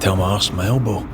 tell my arse my elbow.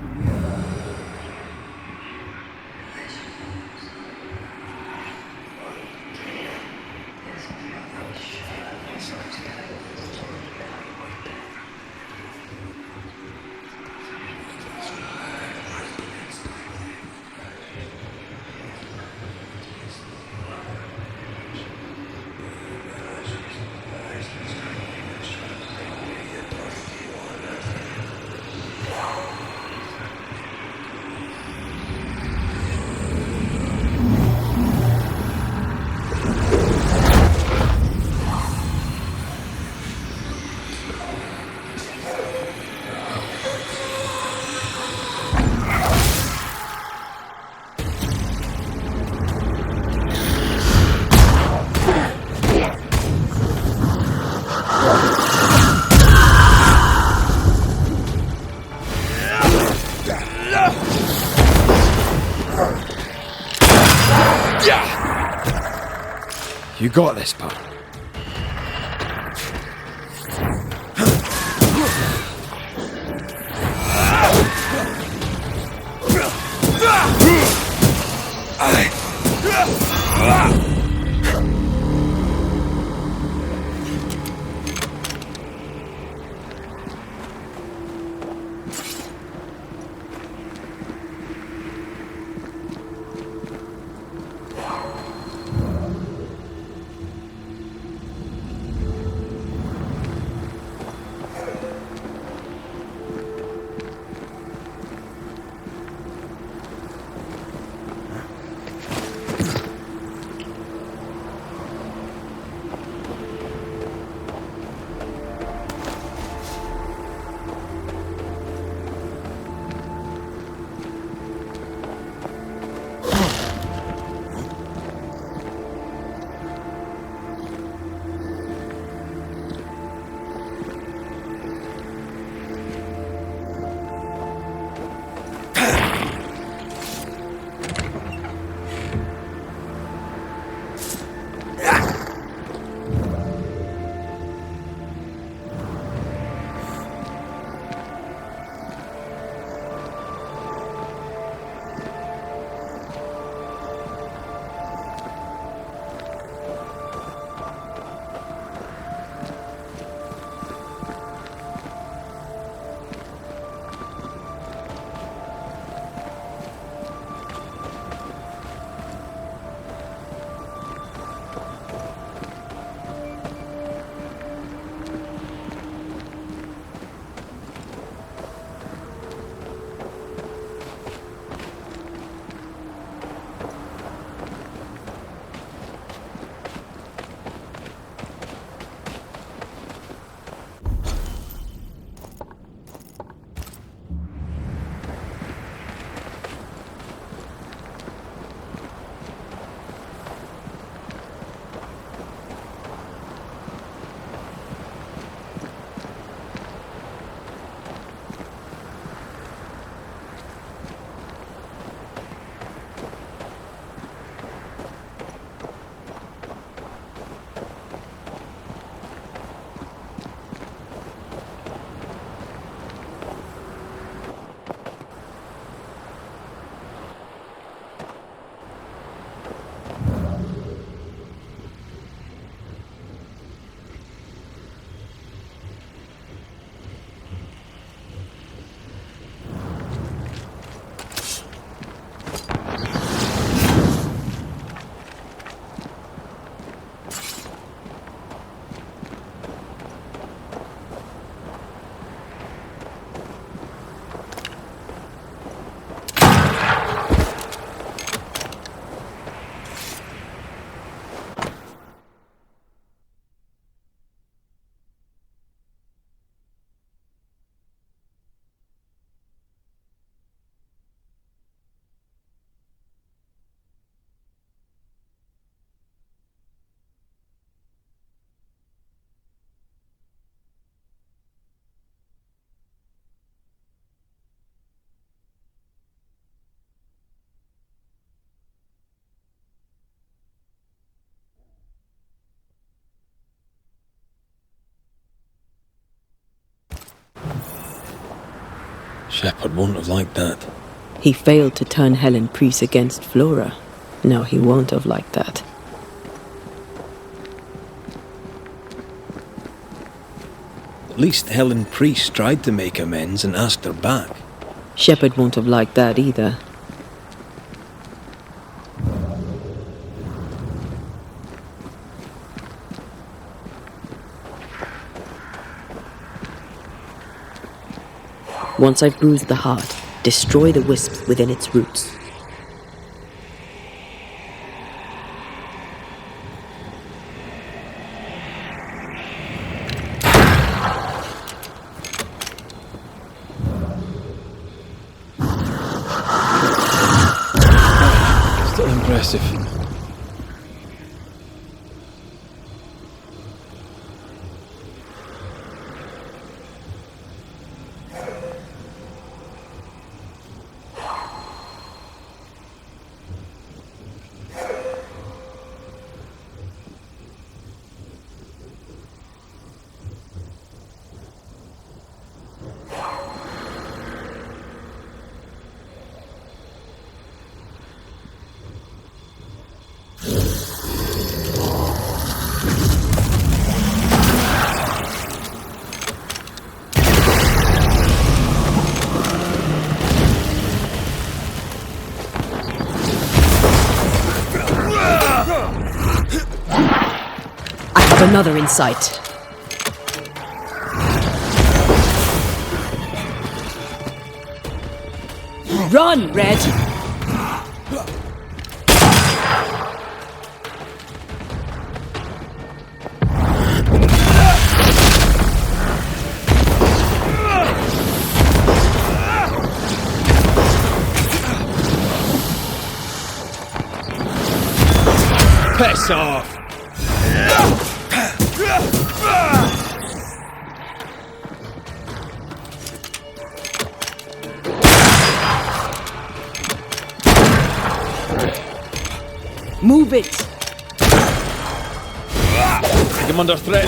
You got this, pal. Shepard won't have liked that. He failed to turn Helen Priest against Flora. Now he won't have liked that. At least Helen Priest tried to make amends and asked her back. Shepard won't have liked that either. Once I've bruised the heart, destroy the wisps within its roots. Still impressive. Another in sight. Run, Red! Piss off! Move it! I'm under threat.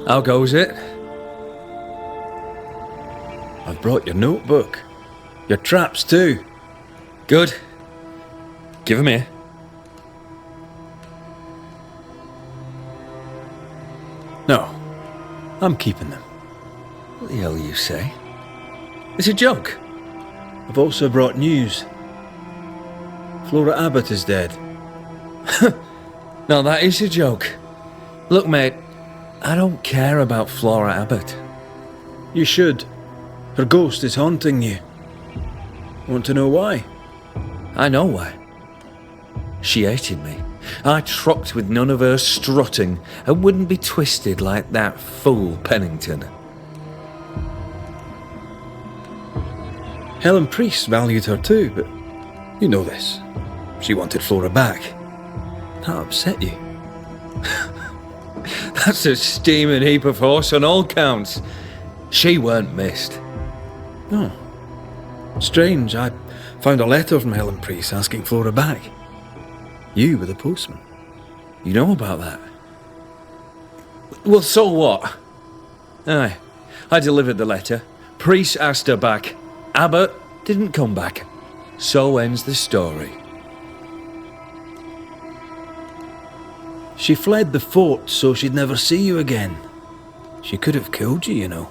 How goes it? I've brought your notebook. Your traps too. Good. Give 'em here. No. I'm keeping them. What the hell you say? It's a joke. I've also brought news. Flora Abbott is dead. No, that is a joke. Look, mate. I don't care about Flora Abbott. You should. Her ghost is haunting you. Want to know why? I know why. She hated me. I trucked with none of her strutting and wouldn't be twisted like that fool Pennington. Helen Priest valued her too, but you know this. She wanted Flora back. That upset you. That's a steaming heap of horse on all counts. She weren't missed. Oh. Strange, I found a letter from Helen Priest asking Flora back. You were the postman. You know about that? Well, so what? Aye, I delivered the letter. Priest asked her back. Abbott didn't come back. So ends the story. She fled the fort so she'd never see you again. She could have killed you, you know.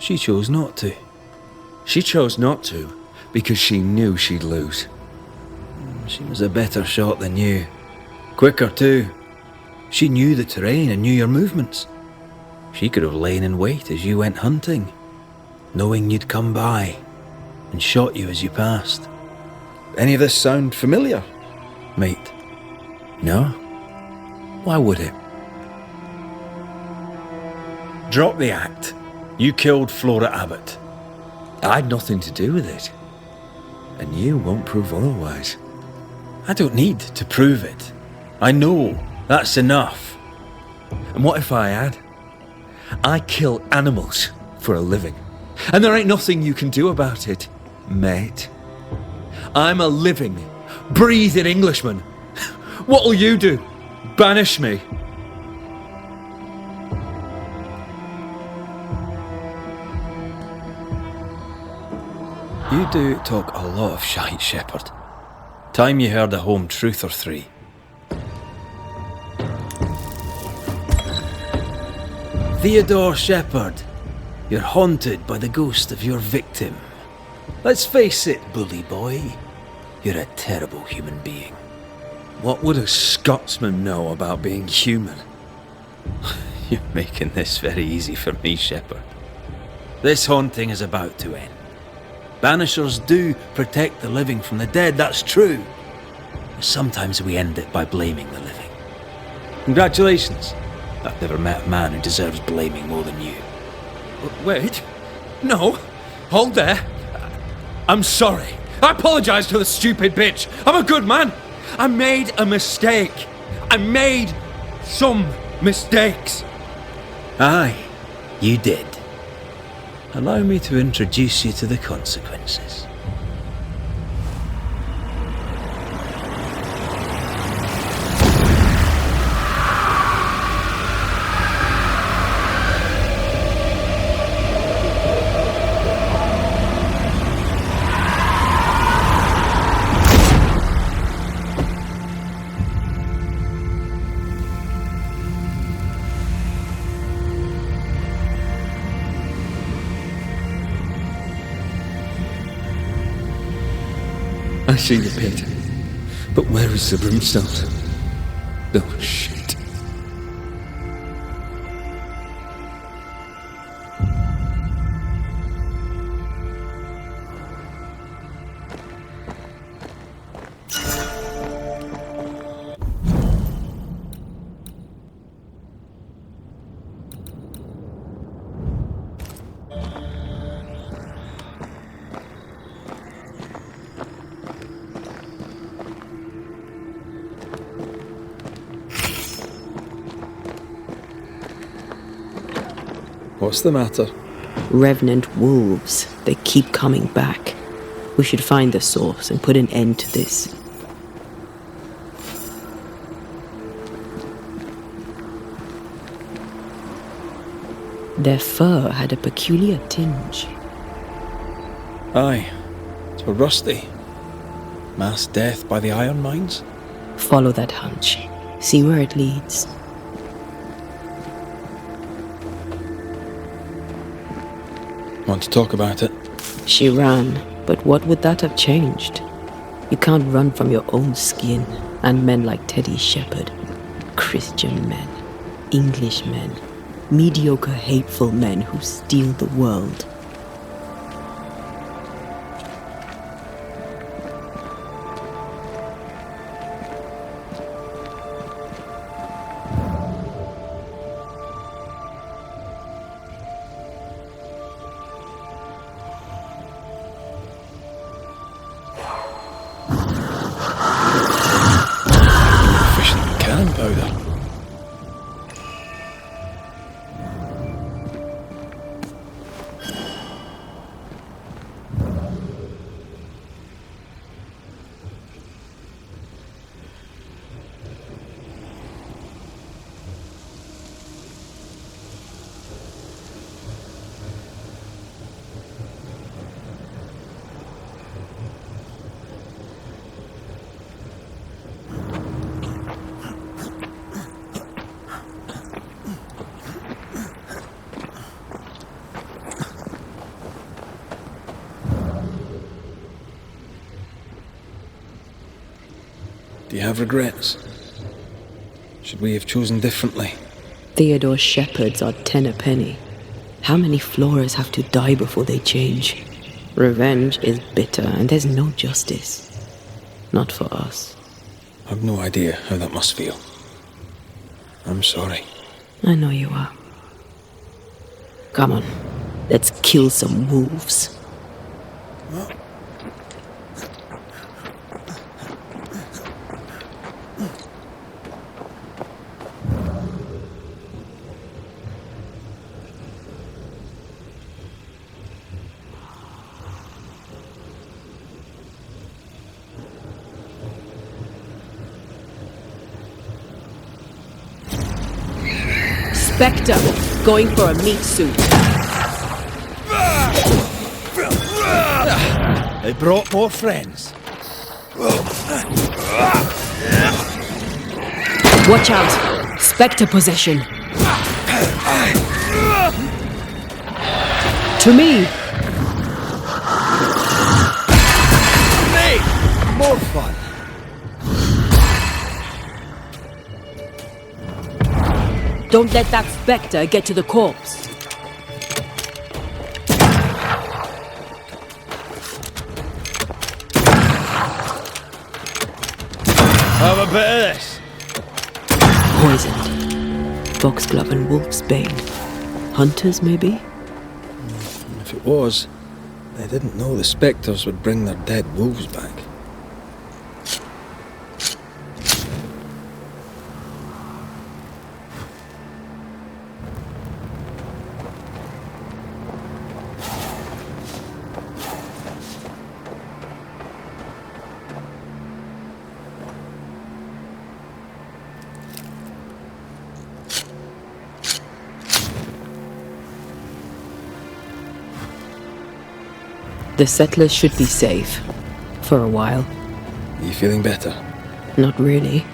She chose not to. She chose not to because she knew she'd lose. She was a better shot than you. Quicker too. She knew the terrain and knew your movements. She could have lain in wait as you went hunting, knowing you'd come by. and shot you as you passed. Any of this sound familiar, mate? No? Why would it? Drop the act. You killed Flora Abbott. I had nothing to do with it. And you won't prove otherwise. I don't need to prove it. I know that's enough. And what if I had? I kill animals for a living. And there ain't nothing you can do about it, mate. I'm a living, breathing Englishman. What'll you do? Banish me? You do talk a lot of shite, Shepherd. Time you heard a home truth or three. Theodore Shepherd, you're haunted by the ghost of your victim. Let's face it, bully boy, you're a terrible human being. What would a Scotsman know about being human? You're making this very easy for me, Shepherd. This haunting is about to end. Banishers do protect the living from the dead, that's true. But sometimes we end it by blaming the living. Congratulations. I've never met a man who deserves blaming more than you. Wait. No. Hold there. I'm sorry. I apologise to the stupid bitch. I'm a good man. I made a mistake. I made some mistakes. Aye, you did. Allow me to introduce you to the consequences. I see the pit, but where is the brimstone? Oh, shit. What's the matter? Revenant wolves. They keep coming back. We should find the source and put an end to this. Their fur had a peculiar tinge. Aye, it's rusty. Mass death by the iron mines? Follow that hunch. See where it leads. Want to talk about it? She ran, but what would that have changed? You can't run from your own skin, and men like Teddy Shepherd. Christian men, English men, mediocre, hateful men who steal the world. Do you have regrets? Should we have chosen differently? Theodore Shepherds are 10 a penny. How many Floras have to die before they change? Revenge is bitter, and there's no justice. Not for us. I've no idea how that must feel. I'm sorry. I know you are. Come on, let's kill some wolves. Spectre, going for a meat suit. They brought more friends. Watch out! Spectre possession. To me! Me! More fun. Don't let that spectre get to the corpse. Have a bit of this. Poisoned. Foxglove and wolf's bane. Hunters, maybe? If it was, they didn't know the spectres would bring their dead wolves back. The settlers should be safe. For a while. Are you feeling better? Not really.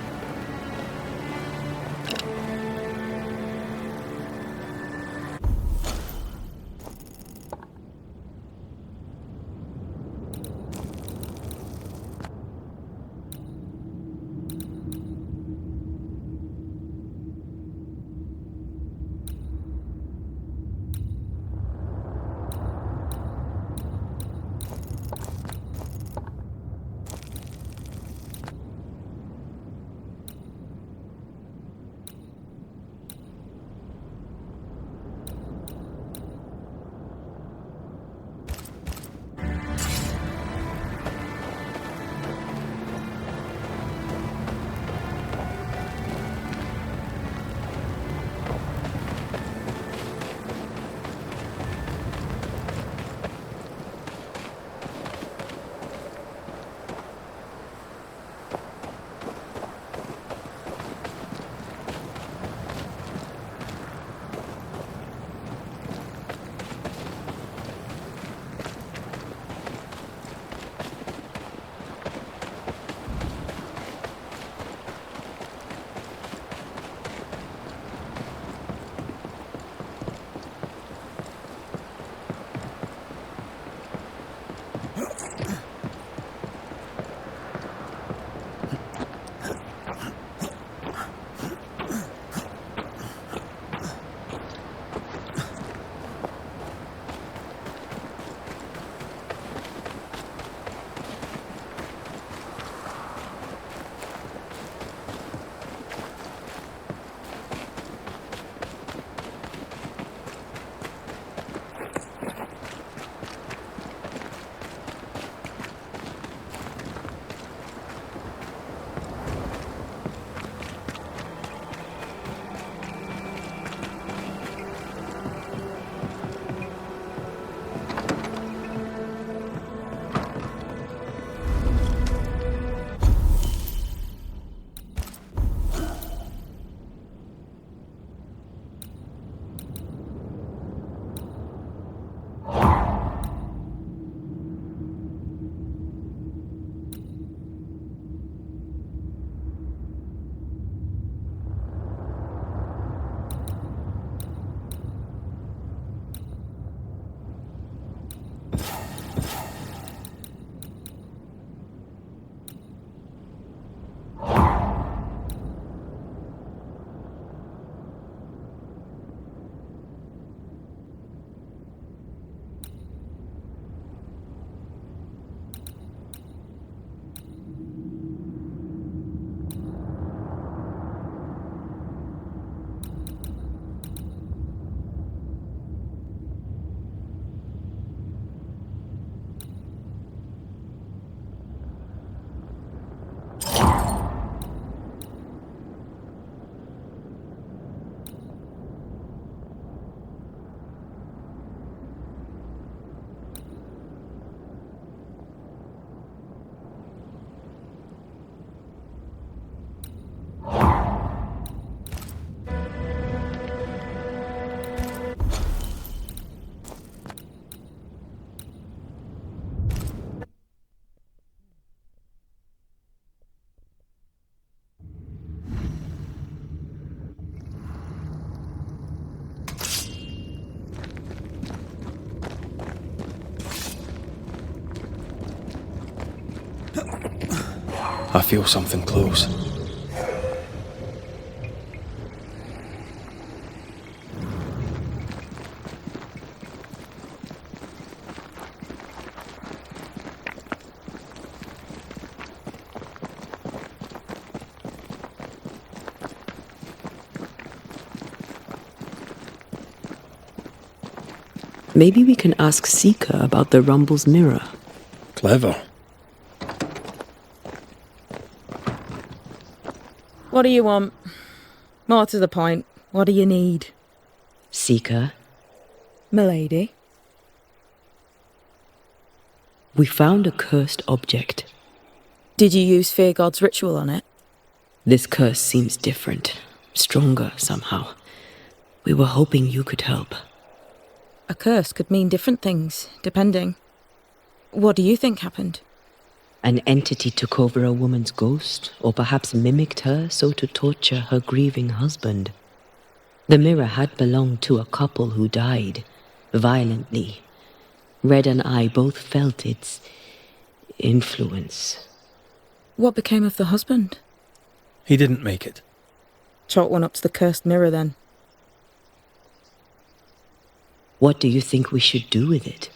I feel something close. Maybe we can ask Seeker about the Rumble's mirror. Clever. What do you want? More to the point, what do you need? Seeker, Milady? we found a cursed object. Did you use Fear God's ritual on it? This curse seems different, stronger somehow. We were hoping you could help. A curse could mean different things, depending. What do you think happened? An entity took over a woman's ghost, or perhaps mimicked her so to torture her grieving husband. The mirror had belonged to a couple who died, violently. Red and I both felt its influence. What became of the husband? He didn't make it. Chalk one up to the cursed mirror then. What do you think we should do with it?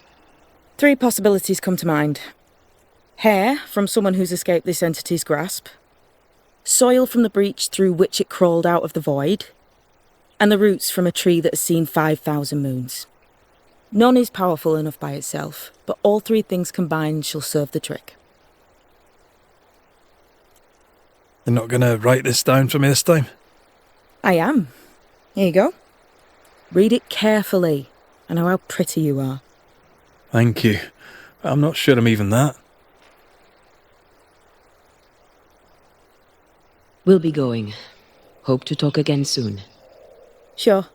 3 possibilities come to mind. Hair from someone who's escaped this entity's grasp. Soil from the breach through which it crawled out of the void. And the roots from a tree that has seen 5,000 moons. None is powerful enough by itself, but all 3 things combined shall serve the trick. You're not going to write this down for me this time? I am. Here you go. Read it carefully. I know how pretty you are. Thank you. I'm not sure I'm even that. We'll be going. Hope to talk again soon. Sure.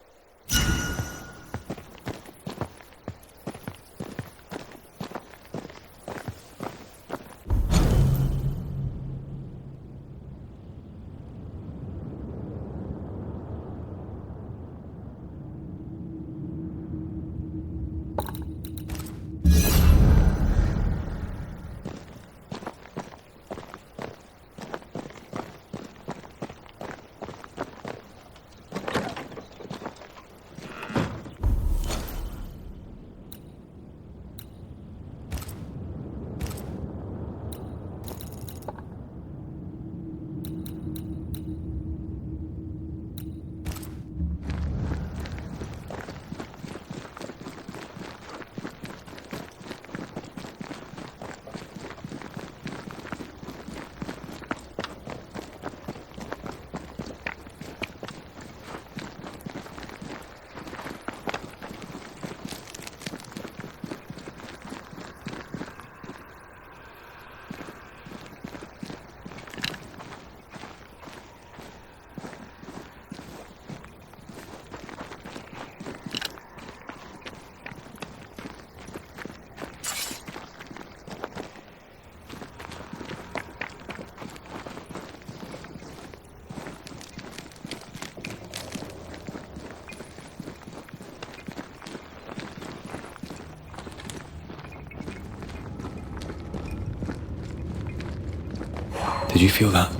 Did you feel that?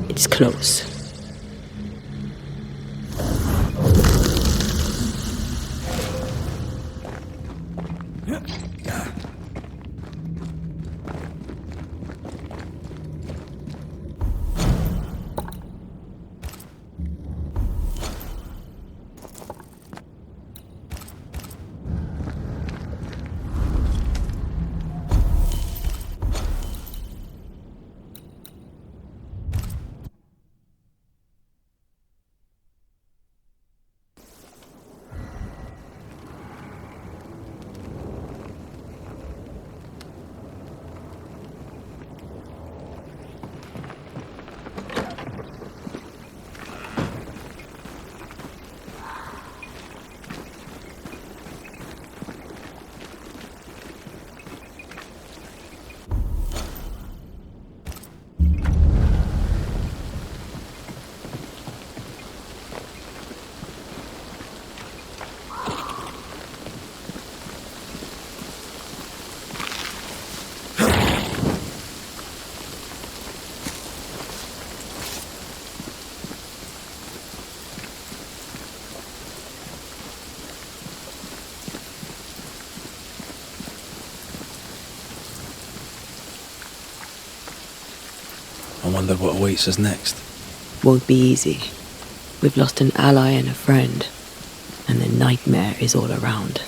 It's close. I wonder what awaits us next. Won't be easy. We've lost an ally and a friend, and the nightmare is all around.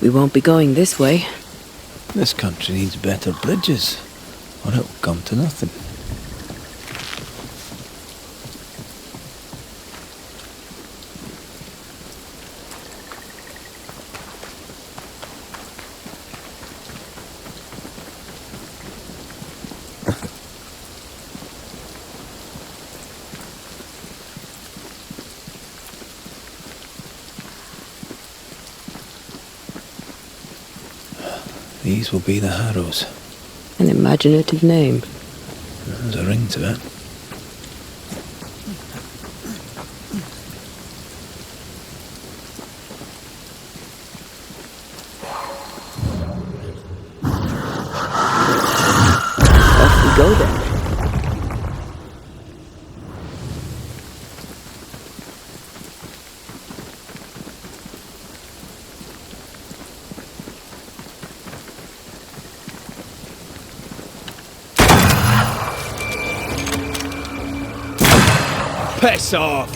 We won't be going this way. This country needs better bridges, or it'll come to nothing. These will be the Harrows. An imaginative name. There's a ring to it. Off we go then. Piss off!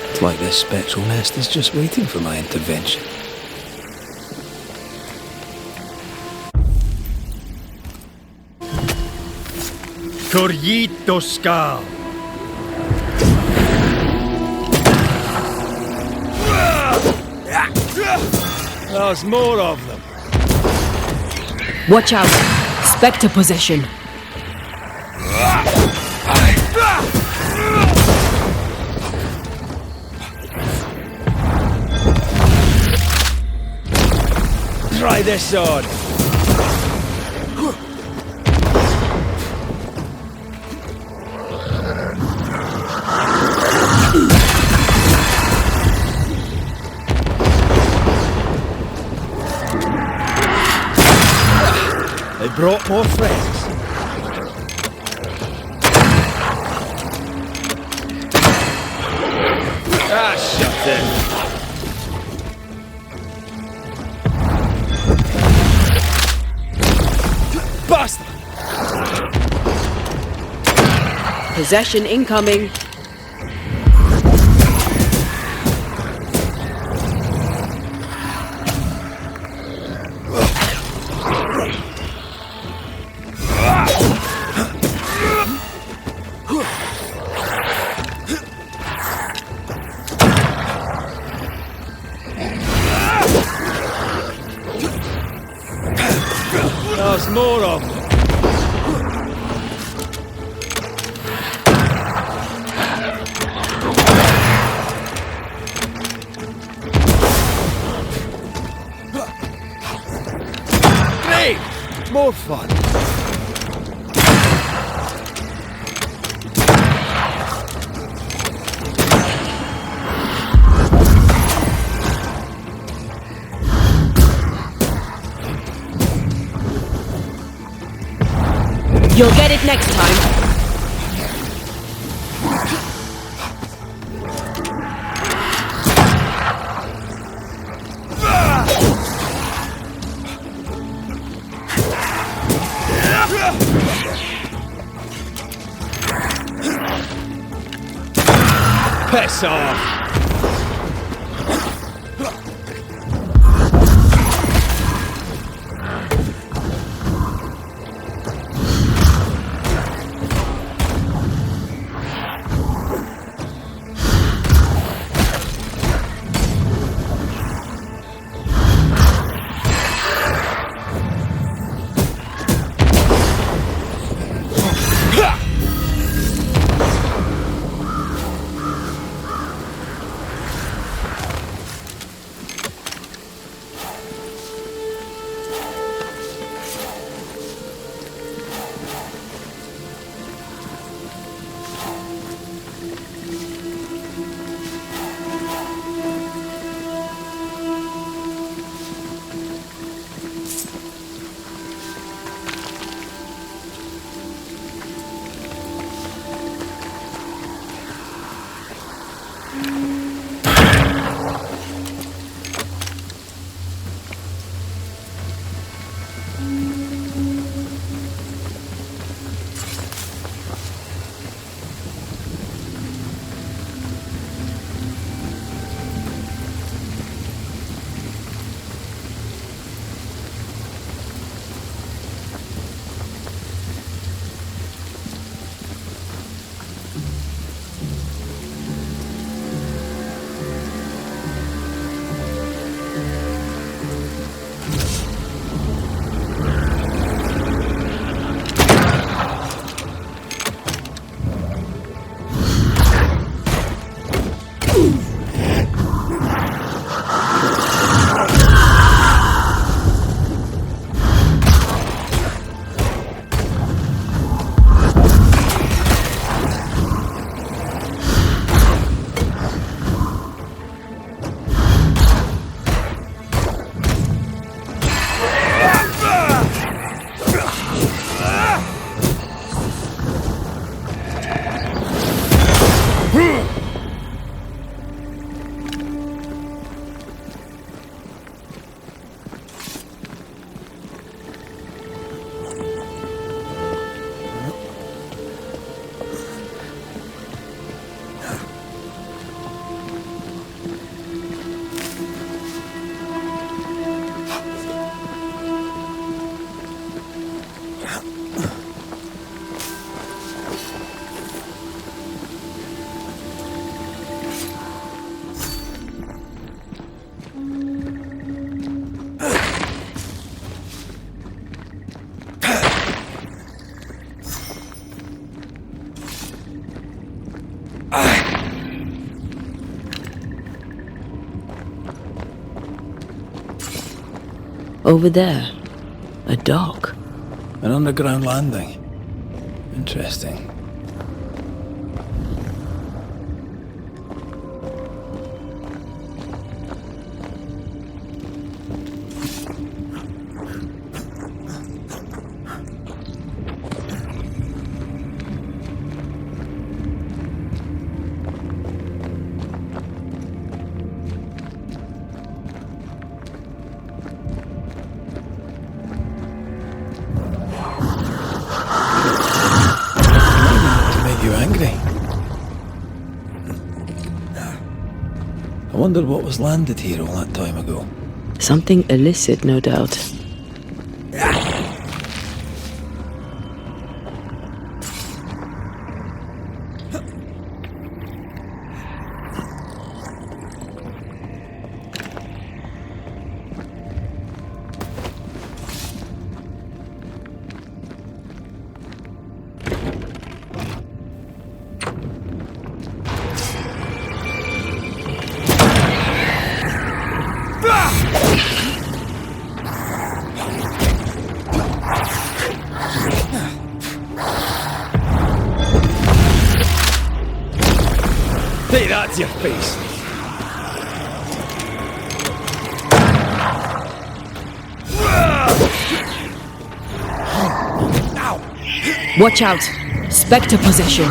It's like this spectral nest is just waiting for my intervention. Corrito Skal! There's more of them. Watch out! Spectre possession! Try this on. They brought more friends. Ah, shut in. Bastard! Possession incoming! There's more of them. Hey! More fun. You'll get it next time. Piss off! Over there, a dock. An underground landing. Interesting. I wonder what was landed here all that time ago. Something illicit, no doubt. Take that to your face. Watch out! Spectre possession!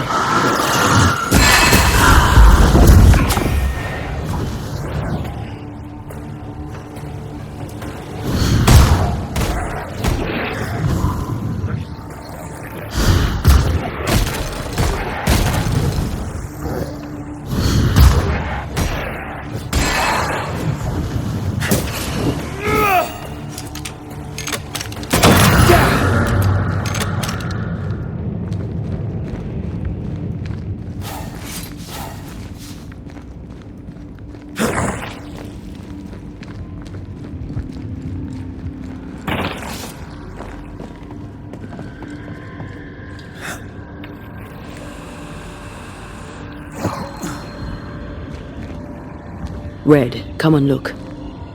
Red, come and look.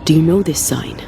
Do you know this sign?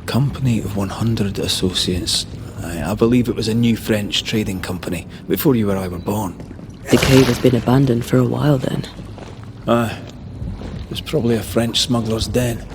Company of 100 Associates. I believe it was a new French trading company, before you or I were born. The cave has been abandoned for a while then. Aye. It was probably a French smuggler's den.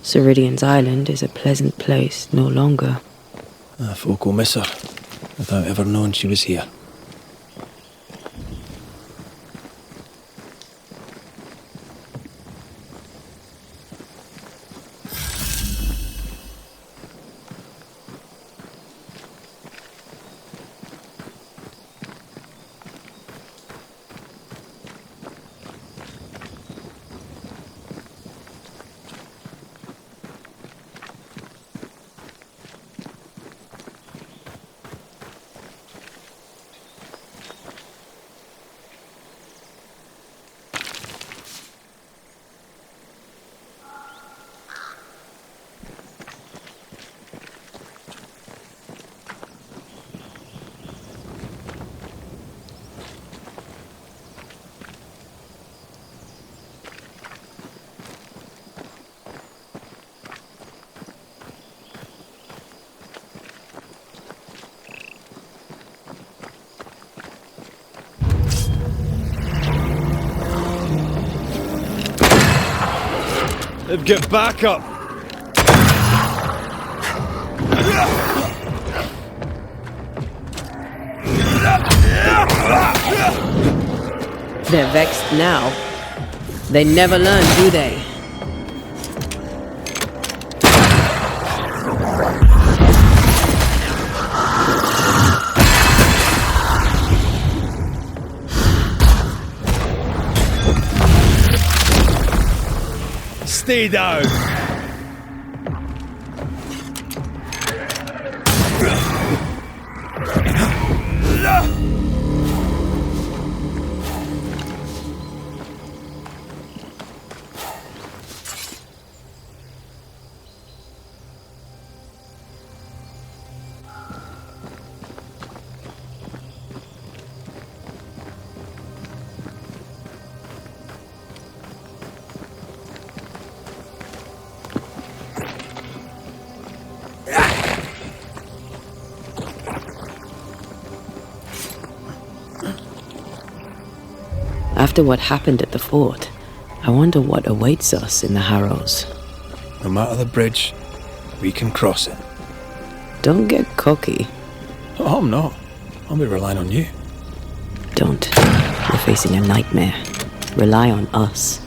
Ceridian's island is a pleasant place no longer. Folk will miss her, without ever knowing she was here. Get back up! They're vexed now. They never learn, do they? Stay down! After what happened at the fort, I wonder what awaits us in the Harrows. No matter the bridge, we can cross it. Don't get cocky. Oh, I'm not. I'll be relying on you. Don't. You're facing a nightmare. Rely on us.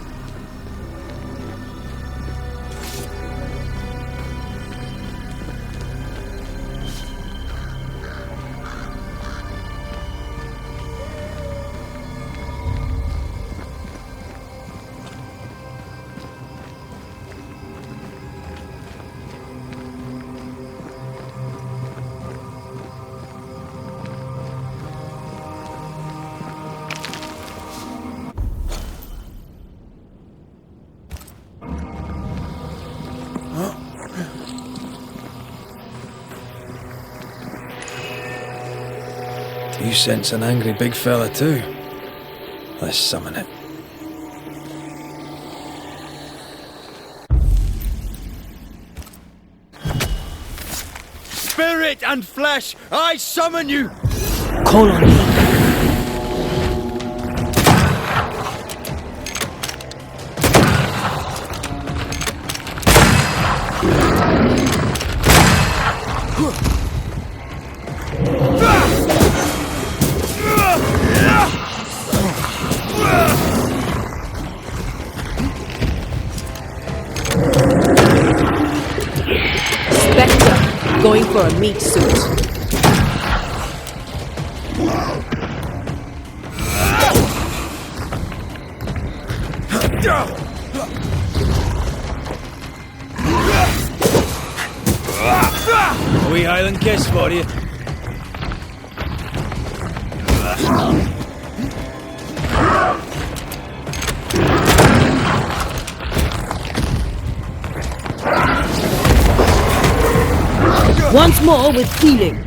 You sense an angry big fella too. Let's summon it. Spirit and flesh, I summon you! Call on me. Going for a meat suit. A wee Highland kiss for you. Once more with feeling.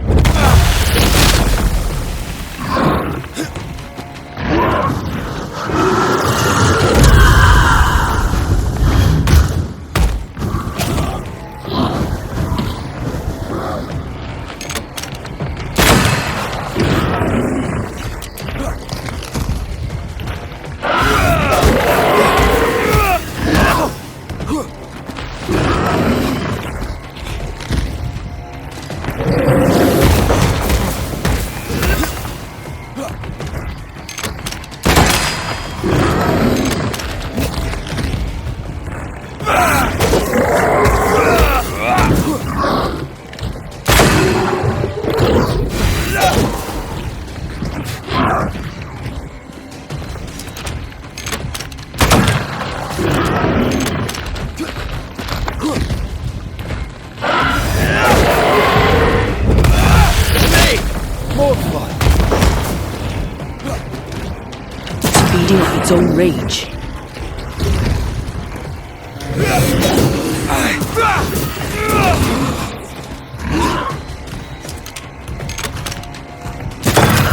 Feeding off its own rage.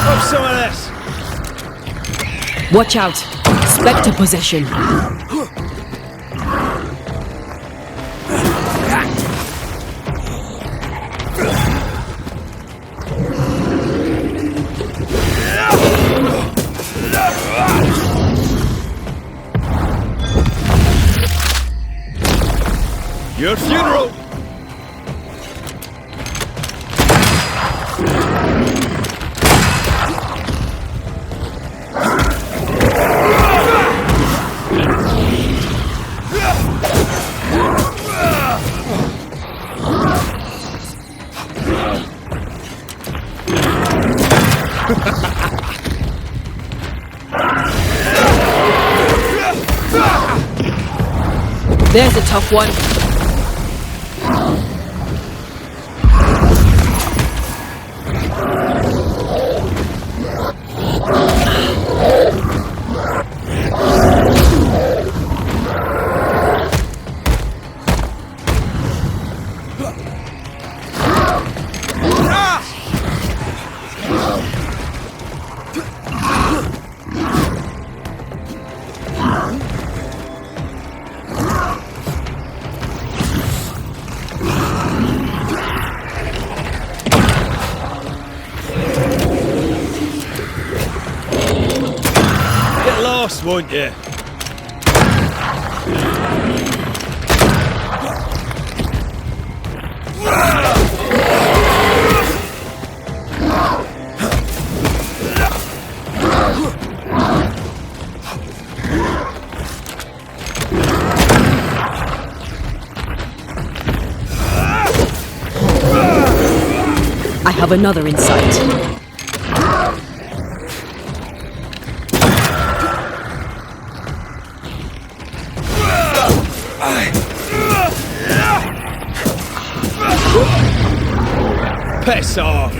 Have some of this. Watch out! Spectre possession. Your funeral. There's a tough one. Won't you? I have another in sight. Piss off!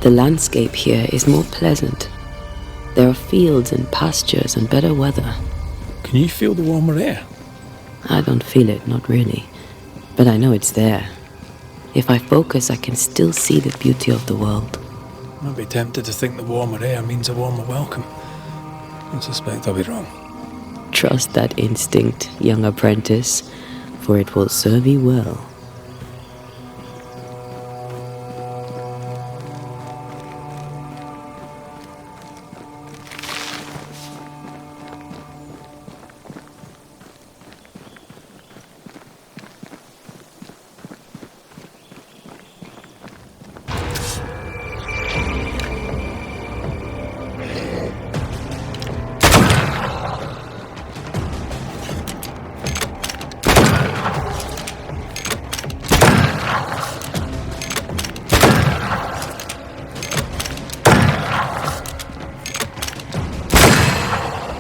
The landscape here is more pleasant. There are fields and pastures and better weather. Can you feel the warmer air? I don't feel it, not really. But I know it's there. If I focus, I can still see the beauty of the world. I'd be tempted to think the warmer air means a warmer welcome. I suspect I'll be wrong. Trust that instinct, young apprentice, for it will serve you well.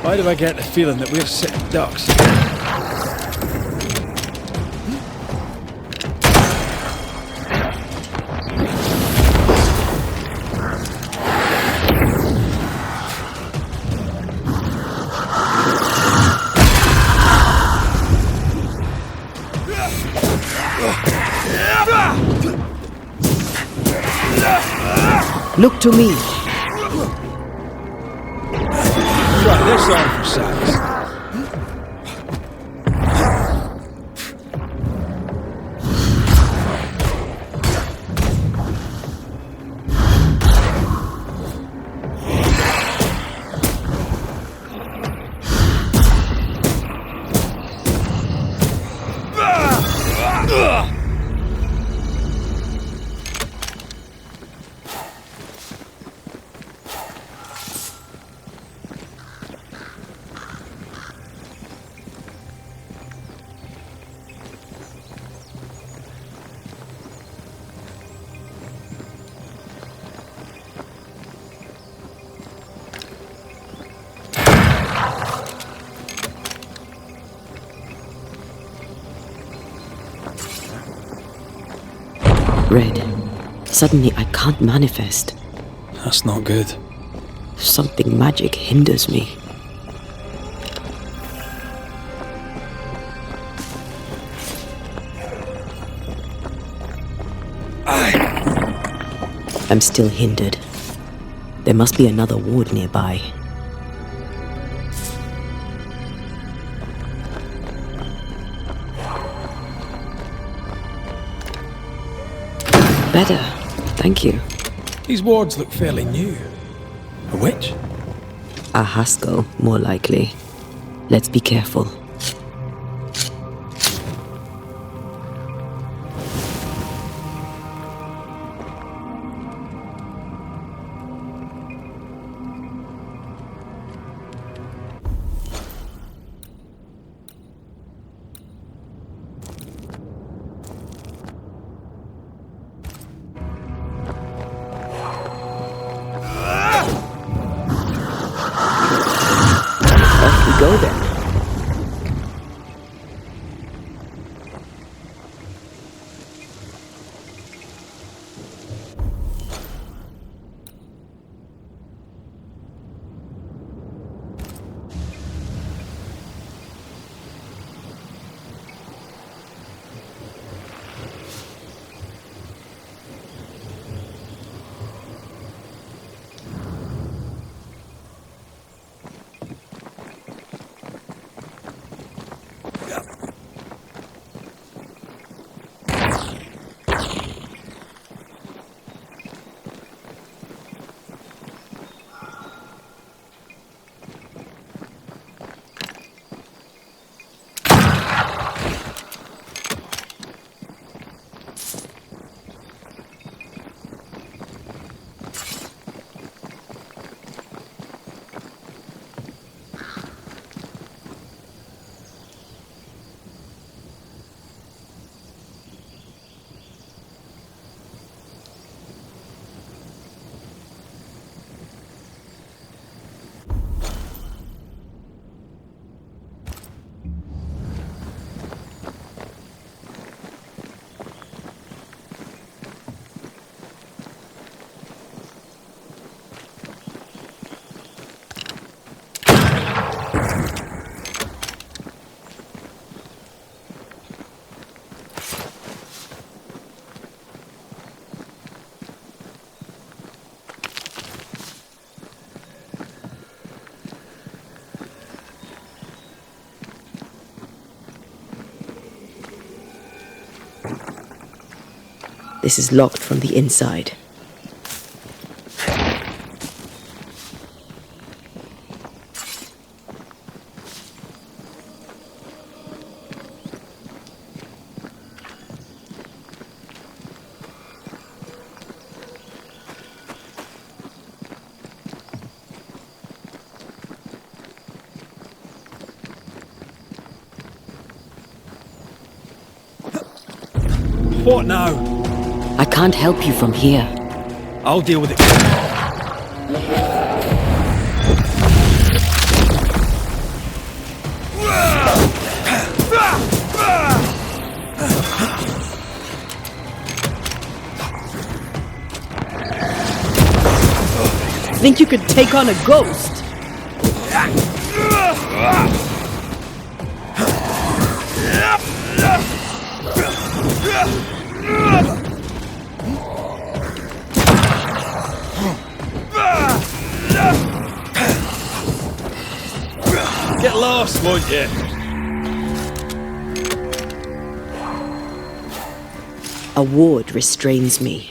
Why do I get the feeling that we're sitting ducks? Look to me. Try this on for size. Red. Suddenly I can't manifest. That's not good. Something magic hinders me. I'm still hindered. There must be another ward nearby. Better. Thank you. These wards look fairly new. A witch? A Haskell, more likely. Let's be careful. Go then. This is locked from the inside. What now? I can't help you from here. I'll deal with it. Think you could take on a ghost? Get lost, won't you? A ward restrains me.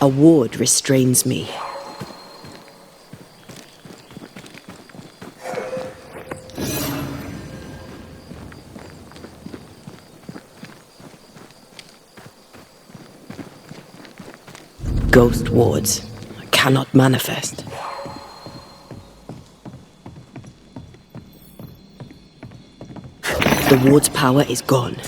A ward restrains me. Ghost wards cannot manifest. The ward's power is gone.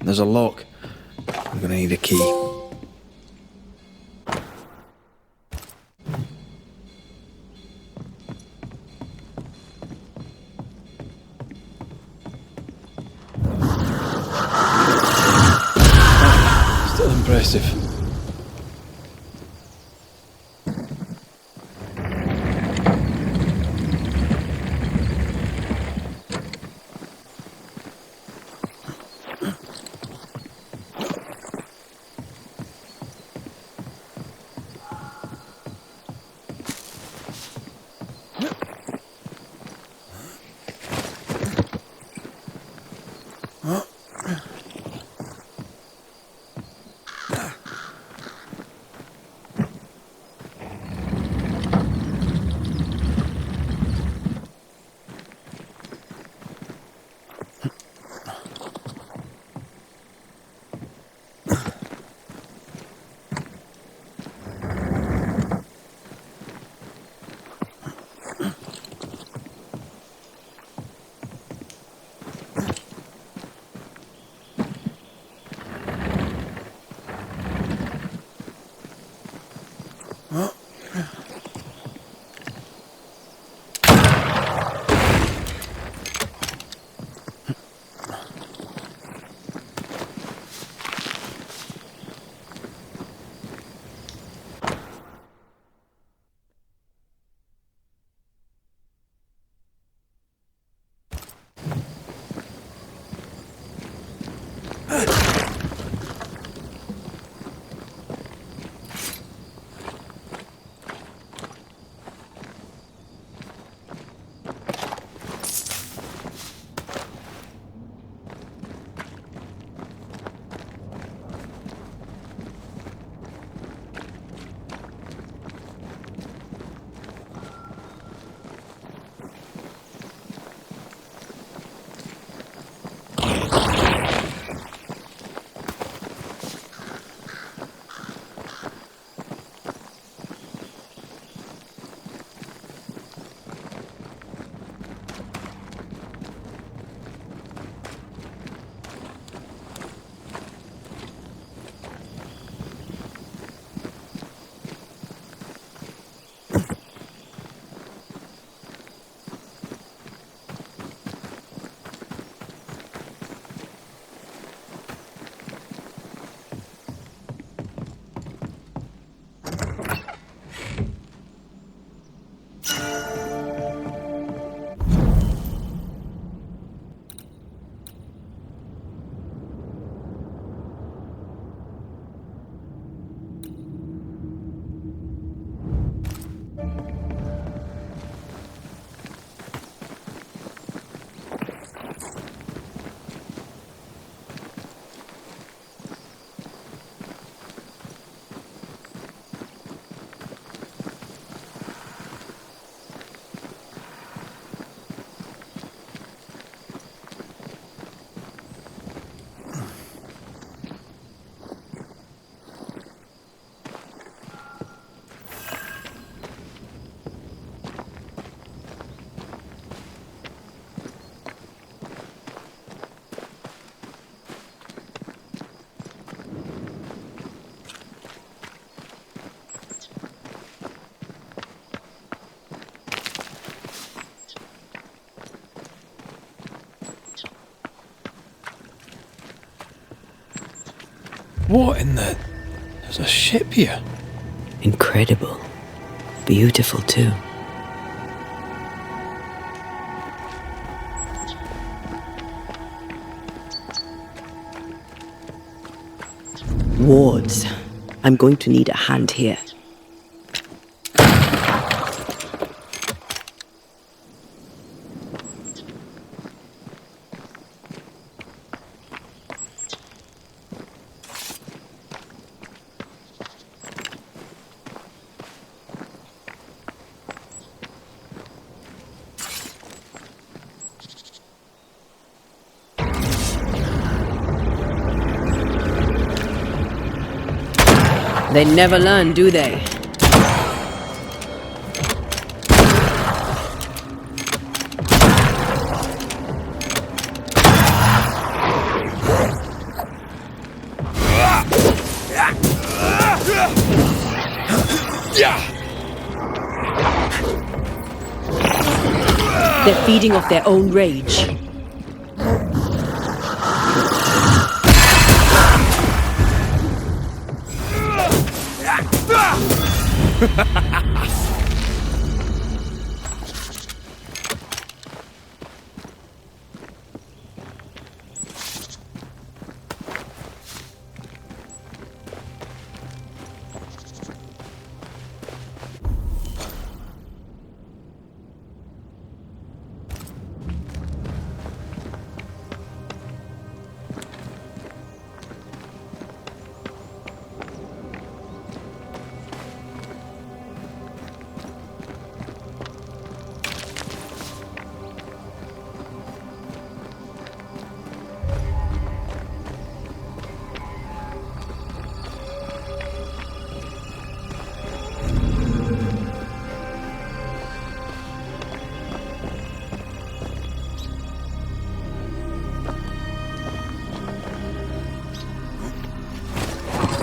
There's a lock. I'm gonna need a key. Still impressive. What in the... There's a ship here. Incredible. Beautiful, too. Wards. I'm going to need a hand here. They never learn, do they? They're feeding off their own rage.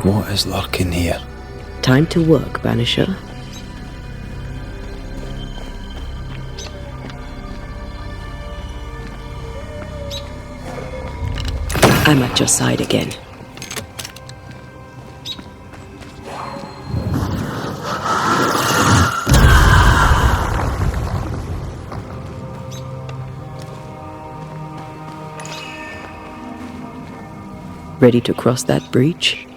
What is lurking here? Time to work, Banisher. I'm at your side again. Ready to cross that breach?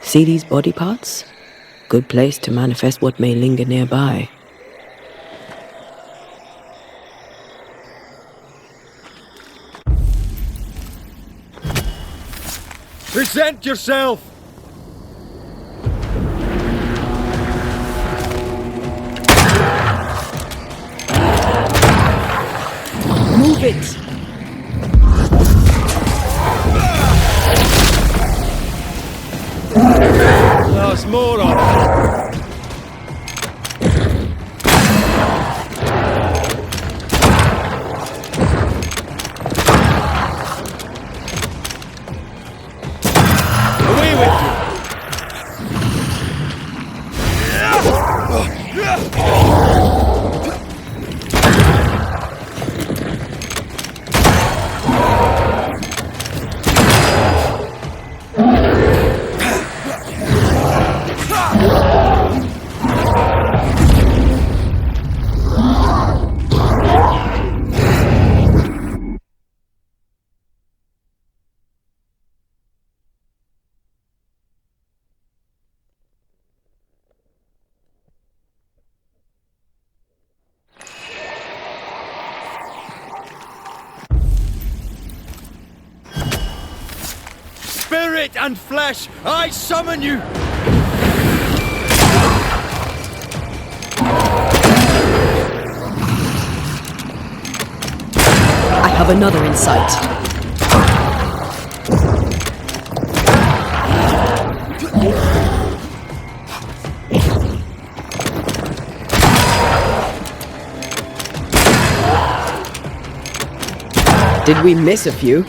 See these body parts? Good place to manifest what may linger nearby. Present yourself! Move it! There's more of it. Away with you! Spirit and flesh, I summon you! I have another in sight. Did we miss a few?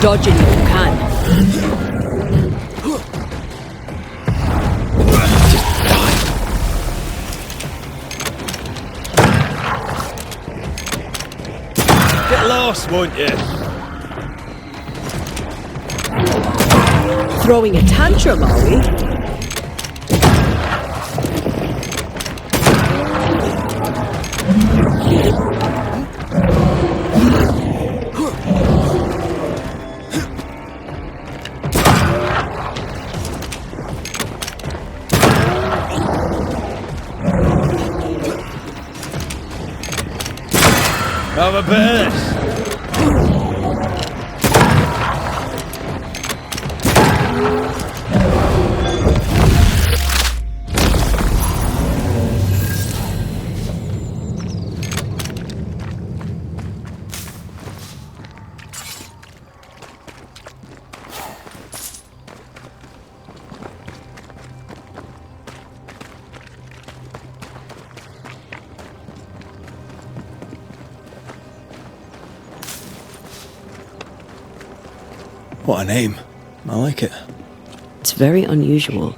Dodging if you can. Get lost, won't you? Throwing a tantrum, are we? Have a bit of this. What a name. I like it. It's very unusual.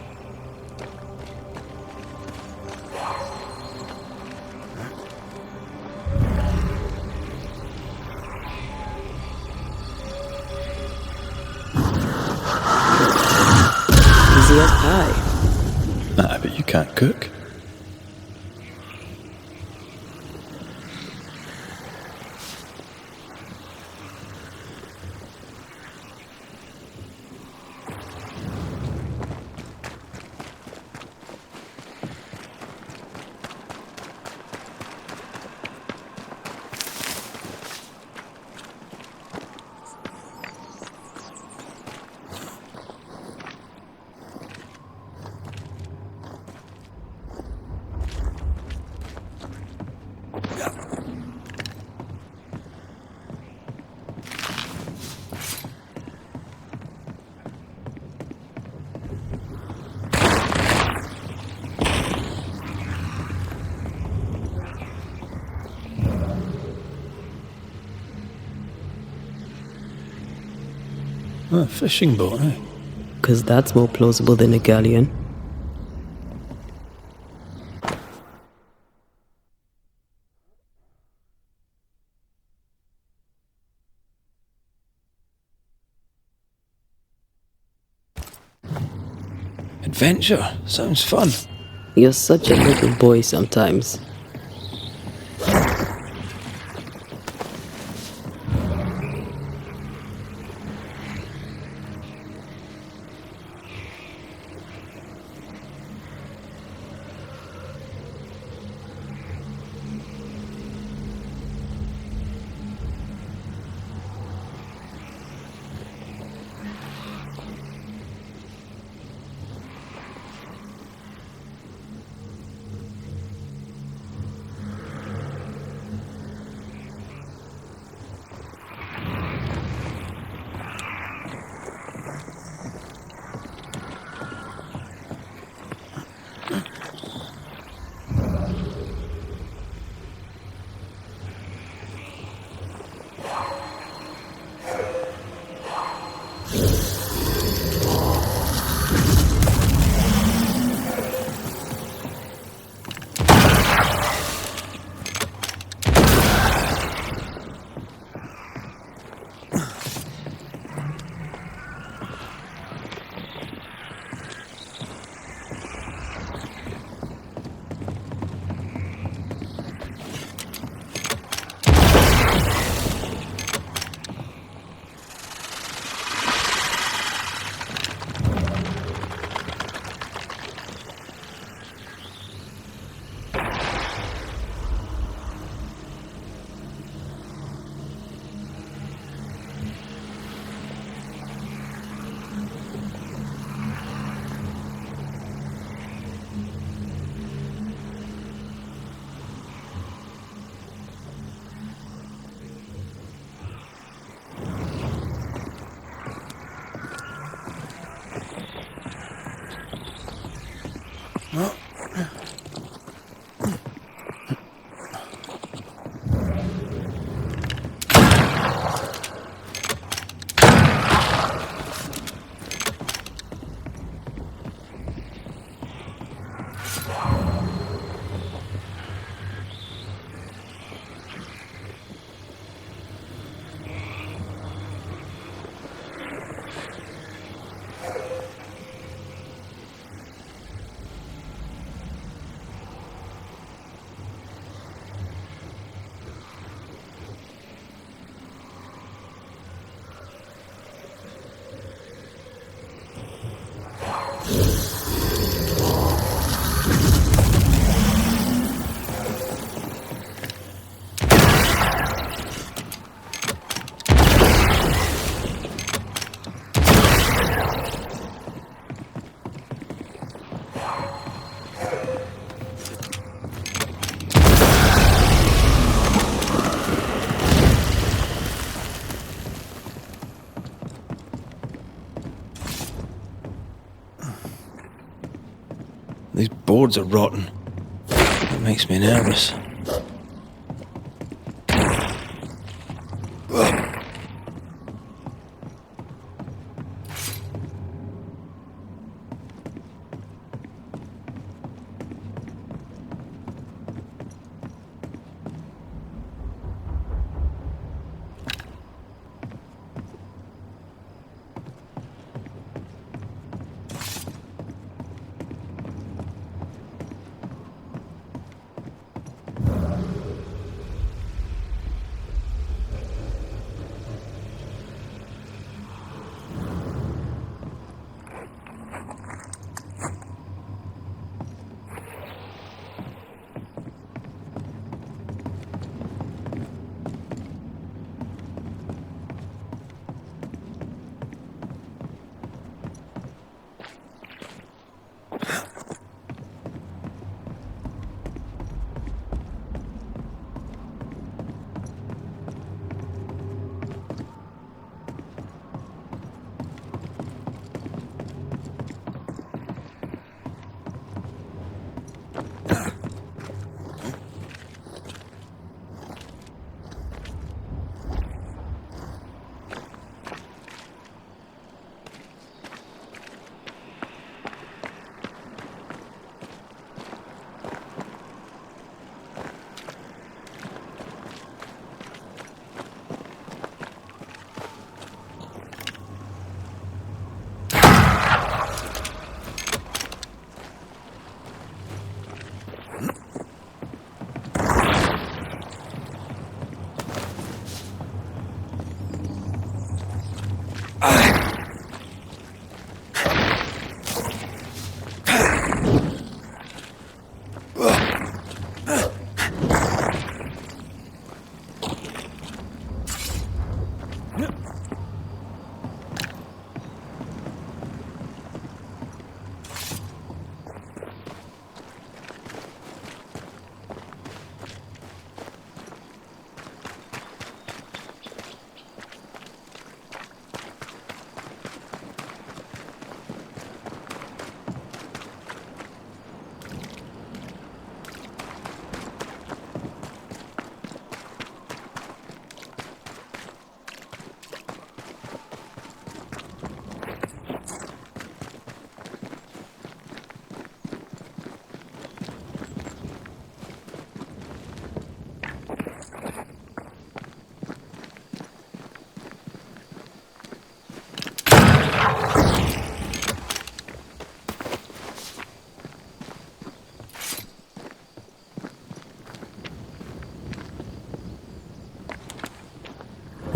Easy as pie. Nah, but you can't cook. A fishing boat, eh? 'Cause that's more plausible than a galleon. Adventure. Sounds fun. You're such a little boy sometimes. These boards are rotten. That makes me nervous.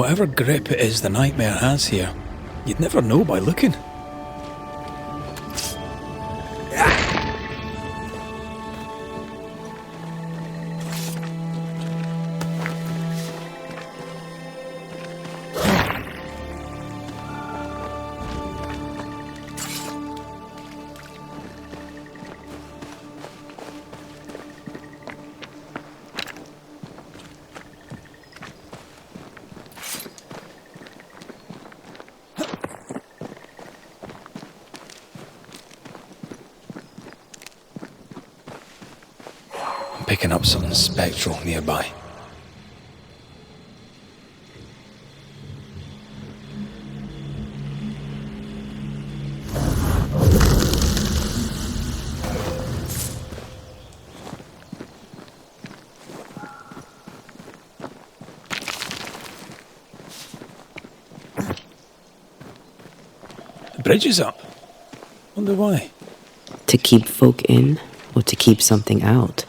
Whatever grip it is the nightmare has here, you'd never know by looking. Picking up something spectral nearby. The bridge is up. Wonder why. To keep folk in, or to keep something out?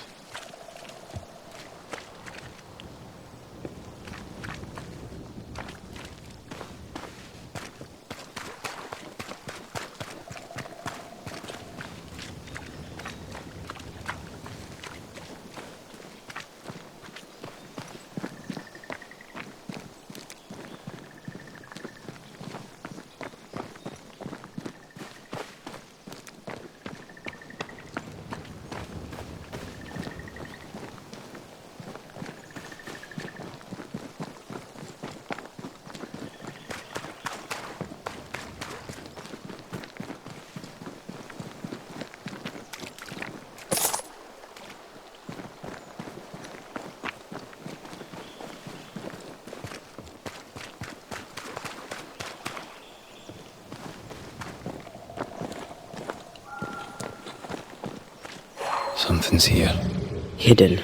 Something's here. Hidden.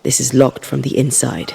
This is locked from the inside.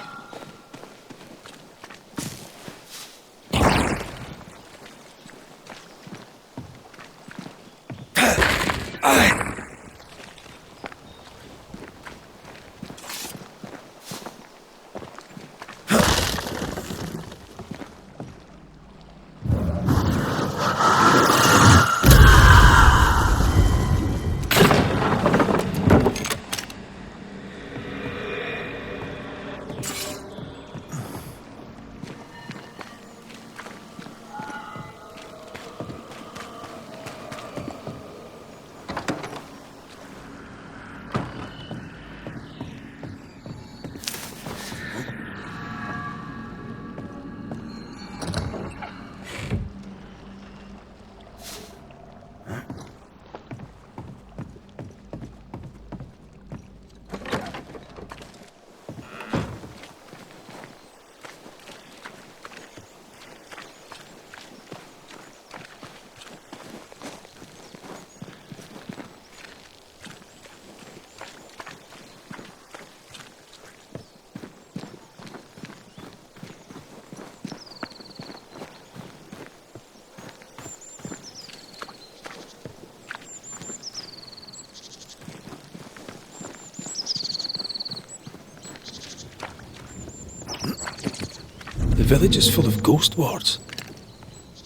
village is full of ghost wards.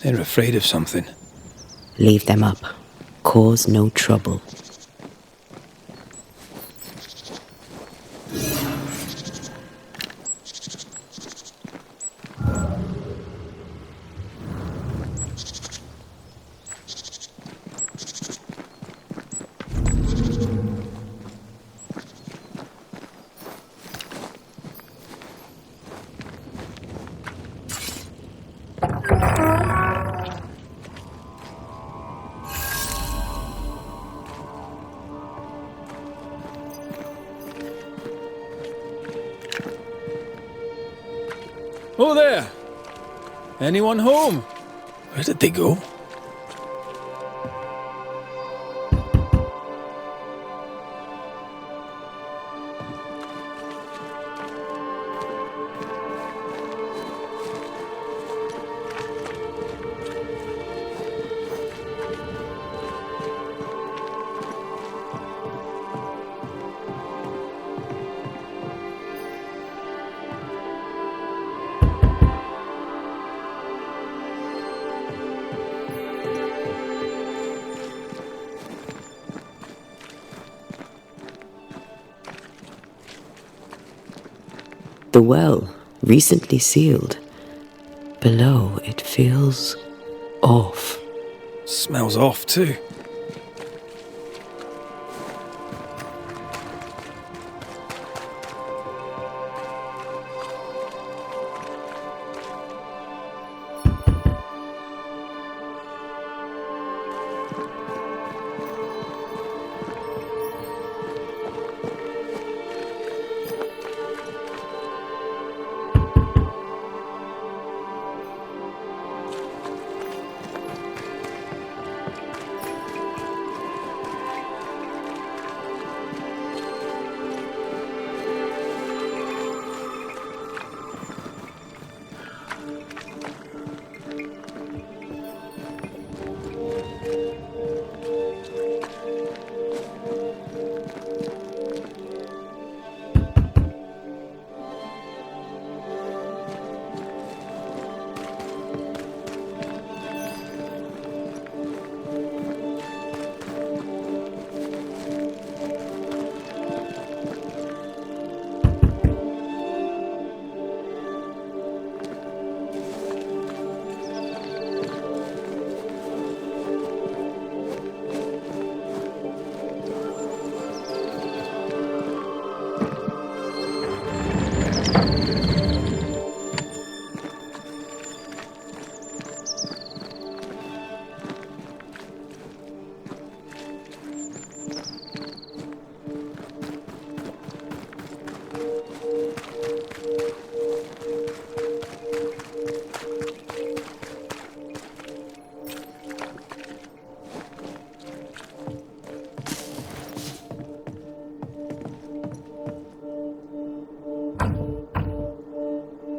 They're afraid of something. Leave them up. Cause no trouble. Oh there! Anyone home? Where did they go? The well, recently sealed. Below, it feels off. Smells off too.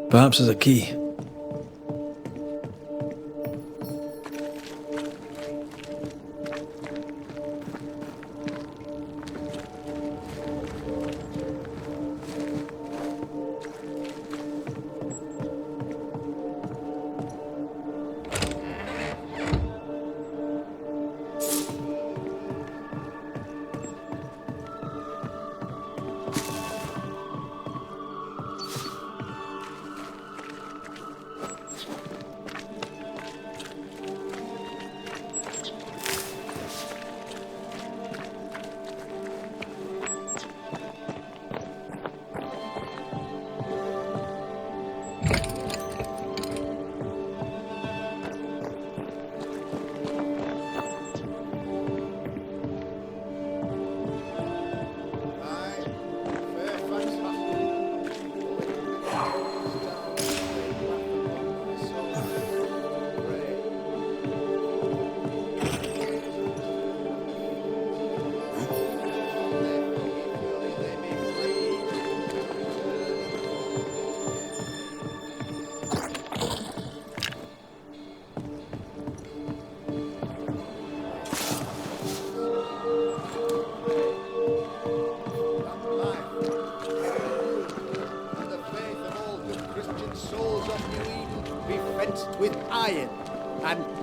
Perhaps there's a key.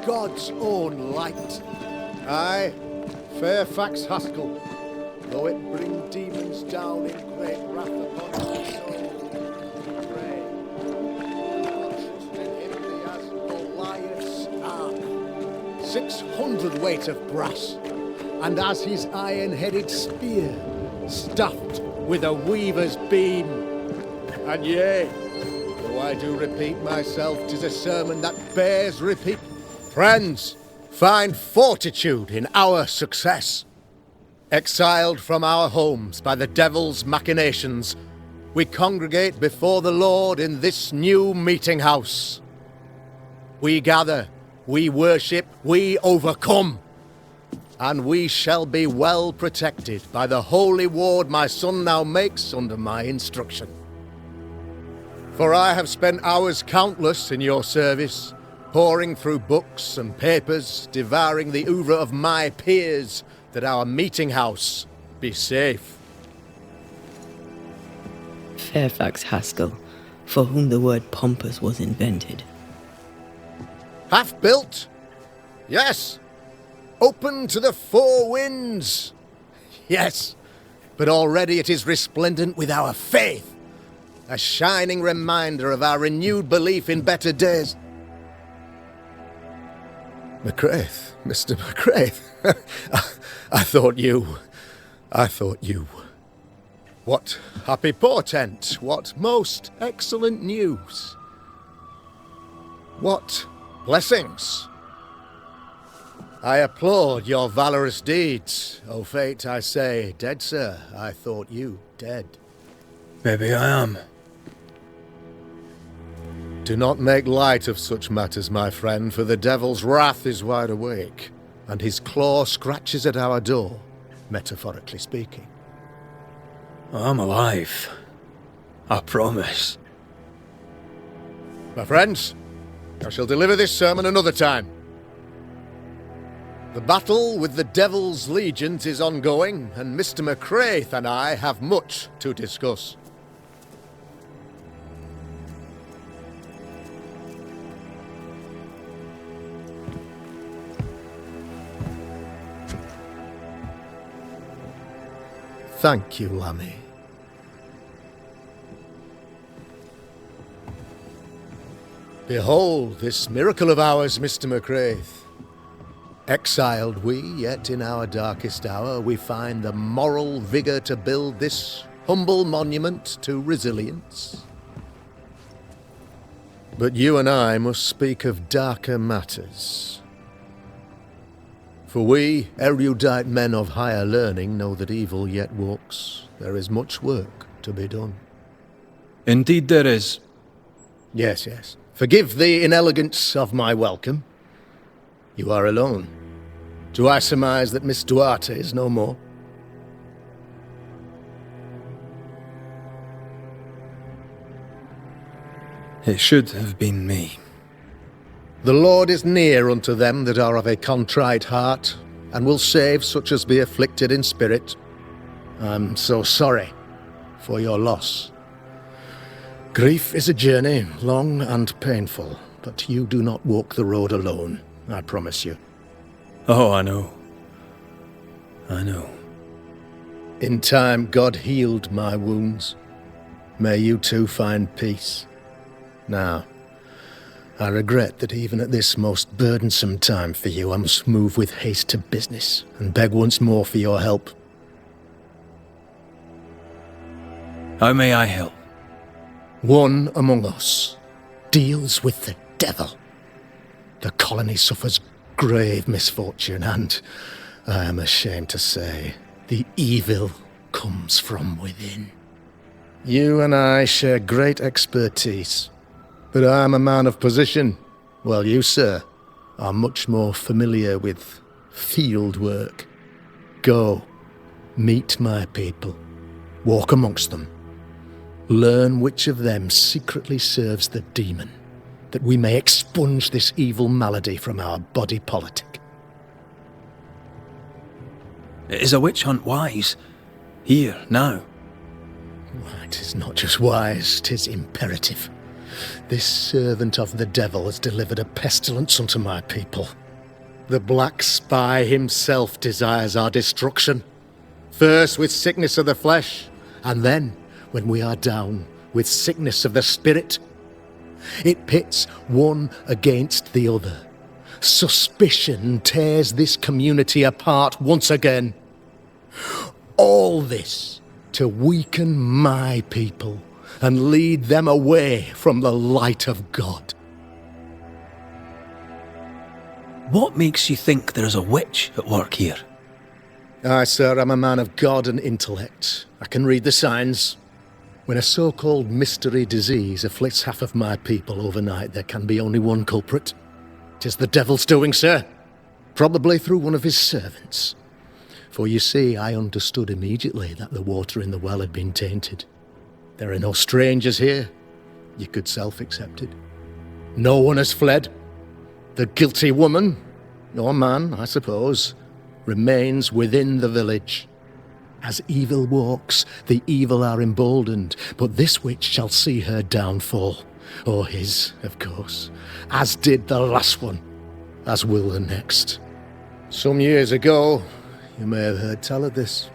God's own light. Aye, Fairfax Haskell, though it bring demons down in great wrath upon my soul, pray, trust in him he has Goliath's arm, 600 weight of brass, and as his iron-headed spear, stuffed with a weaver's beam. And yea, though I do repeat myself, 'tis a sermon that bears repeat. Friends, find fortitude in our success. Exiled from our homes by the devil's machinations, we congregate before the Lord in this new meeting house. We gather, we worship, we overcome. And we shall be well protected by the holy ward my son now makes under my instruction. For I have spent hours countless in your service, poring through books and papers, devouring the oeuvre of my peers, that our meeting house be safe. Fairfax Haskell, for whom the word pompous was invented. Half built? Yes. Open to the four winds? Yes. But already it is resplendent with our faith. A shining reminder of our renewed belief in better days. McCraith, Mr. McCraith. I thought you. What happy portent, what most excellent news. What blessings. I applaud your valorous deeds. O fate, I say, dead sir, I thought you dead. Maybe I am. Do not make light of such matters, my friend, for the devil's wrath is wide awake, and his claw scratches at our door, metaphorically speaking. I'm alive. I promise. My friends, I shall deliver this sermon another time. The battle with the devil's legions is ongoing, and Mr. McCraith and I have much to discuss. Thank you, Lammy. Behold this miracle of ours, Mr. McCraith. Exiled we, yet in our darkest hour we find the moral vigour to build this humble monument to resilience. But you and I must speak of darker matters. For we, erudite men of higher learning, know that evil yet walks. There is much work to be done. Indeed there is. Yes, yes. Forgive the inelegance of my welcome. You are alone. Do I surmise that Miss Duarte is no more? It should have been me. The Lord is near unto them that are of a contrite heart, and will save such as be afflicted in spirit. I'm so sorry for your loss. Grief is a journey, long and painful, but you do not walk the road alone, I promise you. Oh, I know. I know. In time, God healed my wounds. May you too find peace. Now, I regret that even at this most burdensome time for you, I must move with haste to business and beg once more for your help. How may I help? One among us deals with the devil. The colony suffers grave misfortune, and, I am ashamed to say, the evil comes from within. You and I share great expertise, but I am a man of position, while you, sir, are much more familiar with field work. Go, meet my people, walk amongst them, learn which of them secretly serves the demon, that we may expunge this evil malady from our body politic. Is a witch hunt wise? Here, now? It is not just wise, 'tis imperative. This servant of the devil has delivered a pestilence unto my people. The black spy himself desires our destruction. First with sickness of the flesh, and then, when we are down, with sickness of the spirit. It pits one against the other. Suspicion tears this community apart once again. All this to weaken my people and lead them away from the light of God. What makes you think there is a witch at work here? Aye, sir, I'm a man of God and intellect. I can read the signs. When a so-called mystery disease afflicts half of my people overnight, there can be only one culprit. 'Tis the devil's doing, sir. Probably through one of his servants. For you see, I understood immediately that the water in the well had been tainted. There are no strangers here. You could self-accept it. No one has fled. The guilty woman, or man, I suppose, remains within the village. As evil walks, the evil are emboldened, but this witch shall see her downfall. Or his, of course, as did the last one, as will the next. Some years ago, you may have heard tell of this,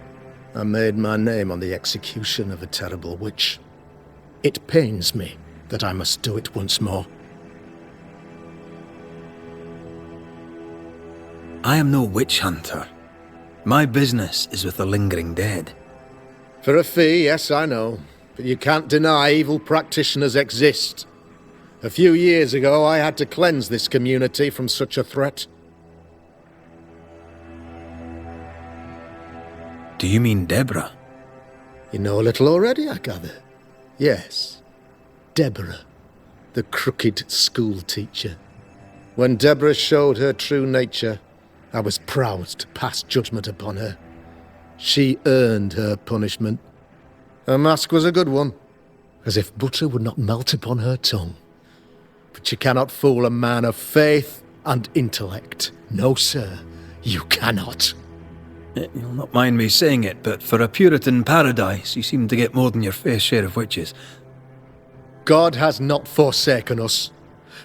I made my name on the execution of a terrible witch. It pains me that I must do it once more. I am no witch hunter. My business is with the lingering dead. For a fee, yes, I know. But you can't deny evil practitioners exist. A few years ago, I had to cleanse this community from such a threat. Do you mean Deborah? You know a little already, I gather. Yes. Deborah, the crooked school teacher. When Deborah showed her true nature, I was proud to pass judgment upon her. She earned her punishment. Her mask was a good one, as if butter would not melt upon her tongue. But you cannot fool a man of faith and intellect. No, sir, you cannot. You'll not mind me saying it, but for a Puritan paradise, you seem to get more than your fair share of witches. God has not forsaken us,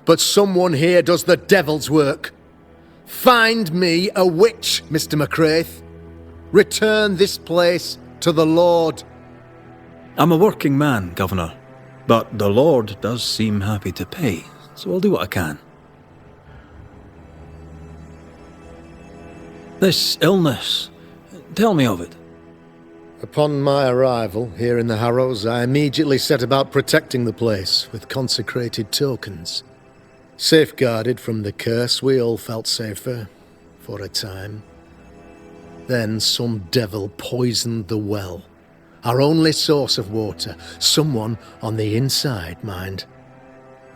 but someone here does the devil's work. Find me a witch, Mr. McCraith. Return this place to the Lord. I'm a working man, Governor, but the Lord does seem happy to pay, so I'll do what I can. This illness, tell me of it. Upon my arrival here in the Harrows, I immediately set about protecting the place with consecrated tokens. Safeguarded from the curse, we all felt safer, for a time. Then some devil poisoned the well, our only source of water. Someone on the inside, mind.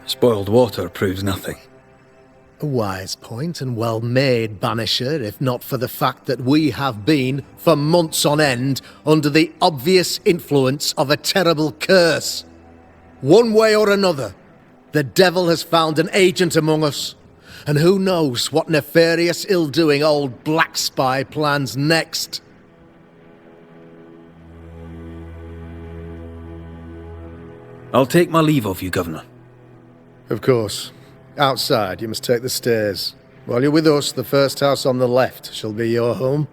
Spoiled water proves nothing. A wise point and well made, Banisher, if not for the fact that we have been, for months on end, under the obvious influence of a terrible curse. One way or another, the devil has found an agent among us, and who knows what nefarious ill-doing old Black Spy plans next. I'll take my leave of you, Governor. Of course. Outside, you must take the stairs. While you're with us, the first house on the left shall be your home.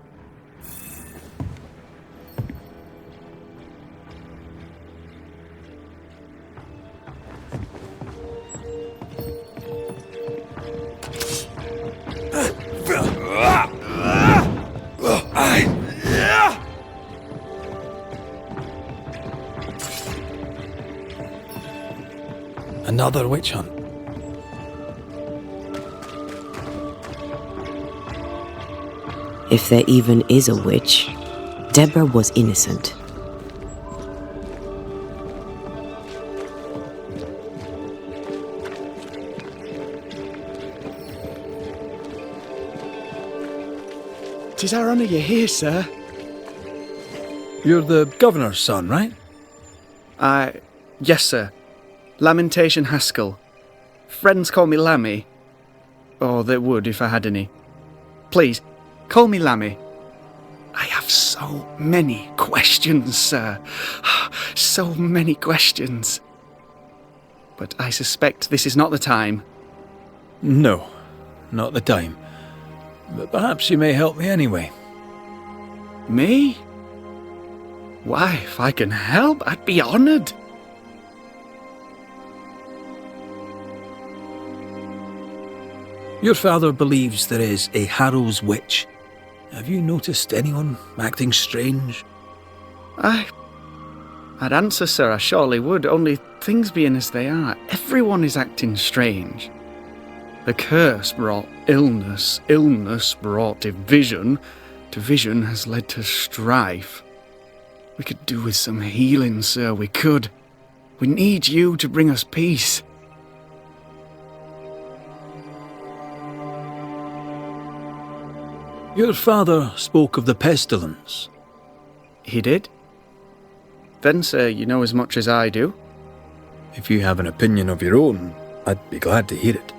Another witch hunt. If there even is a witch, Deborah was innocent. "'Tis our honour you're here, sir." You're the Governor's son, right? Yes, sir. Lamentation Haskell. Friends call me Lammy. Or they would if I had any. Please, call me Lammy. I have so many questions, sir. So many questions. but I suspect this is not the time. No, not the time. But perhaps you may help me anyway. Me? Why, if I can help, I'd be honoured. Your father believes there is a Harrow's witch. Have you noticed anyone acting strange? I'd answer, sir, I surely would, only things being as they are, everyone is acting strange. The curse brought illness, illness brought division, division has led to strife. We could do with some healing, sir, we could. We need you to bring us peace. Your father spoke of the pestilence. He did? Then, sir, you know as much as I do. If you have an opinion of your own, I'd be glad to hear it.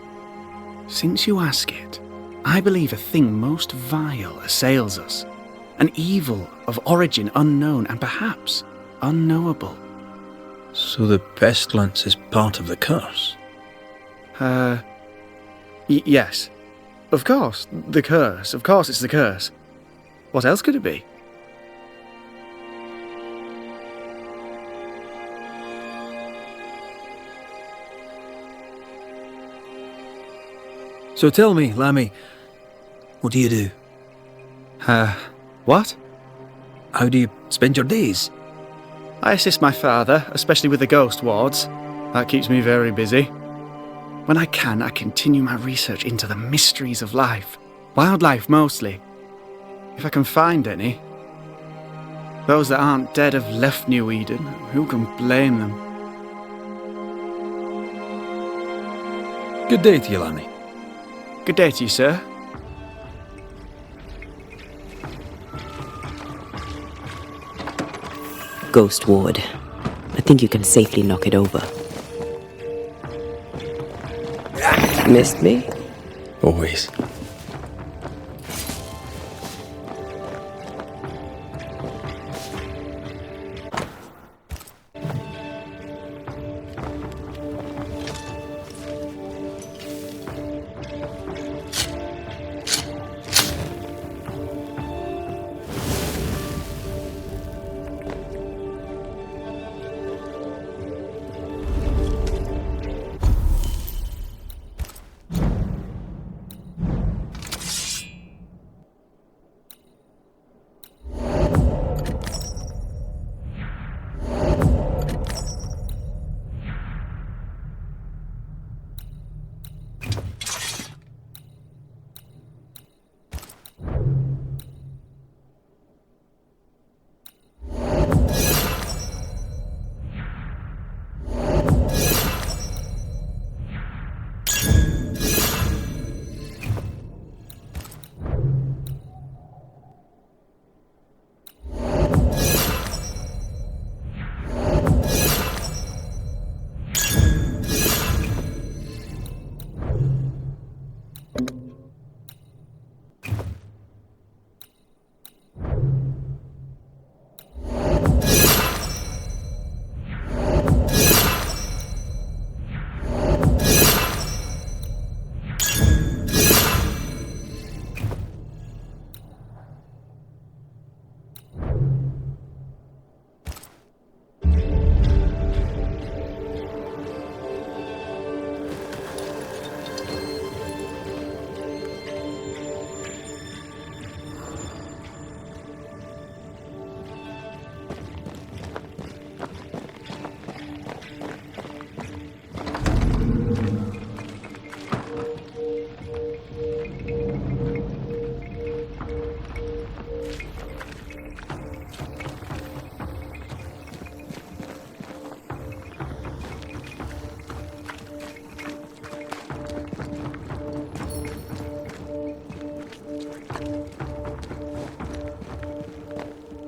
Since you ask it, I believe a thing most vile assails us. An evil of origin unknown and perhaps unknowable. So the pestilence is part of the curse? Yes. Of course, the curse. Of course it's the curse. What else could it be? So tell me, Lammy, what do you do? What? How do you spend your days? I assist my father, especially with the ghost wards. That keeps me very busy. When I can, I continue my research into the mysteries of life. Wildlife, mostly. If I can find any. Those that aren't dead have left New Eden. Who can blame them? Good day to you, Lammy. Good day to you, sir. Ghost ward. I think you can safely knock it over. Missed me? Always.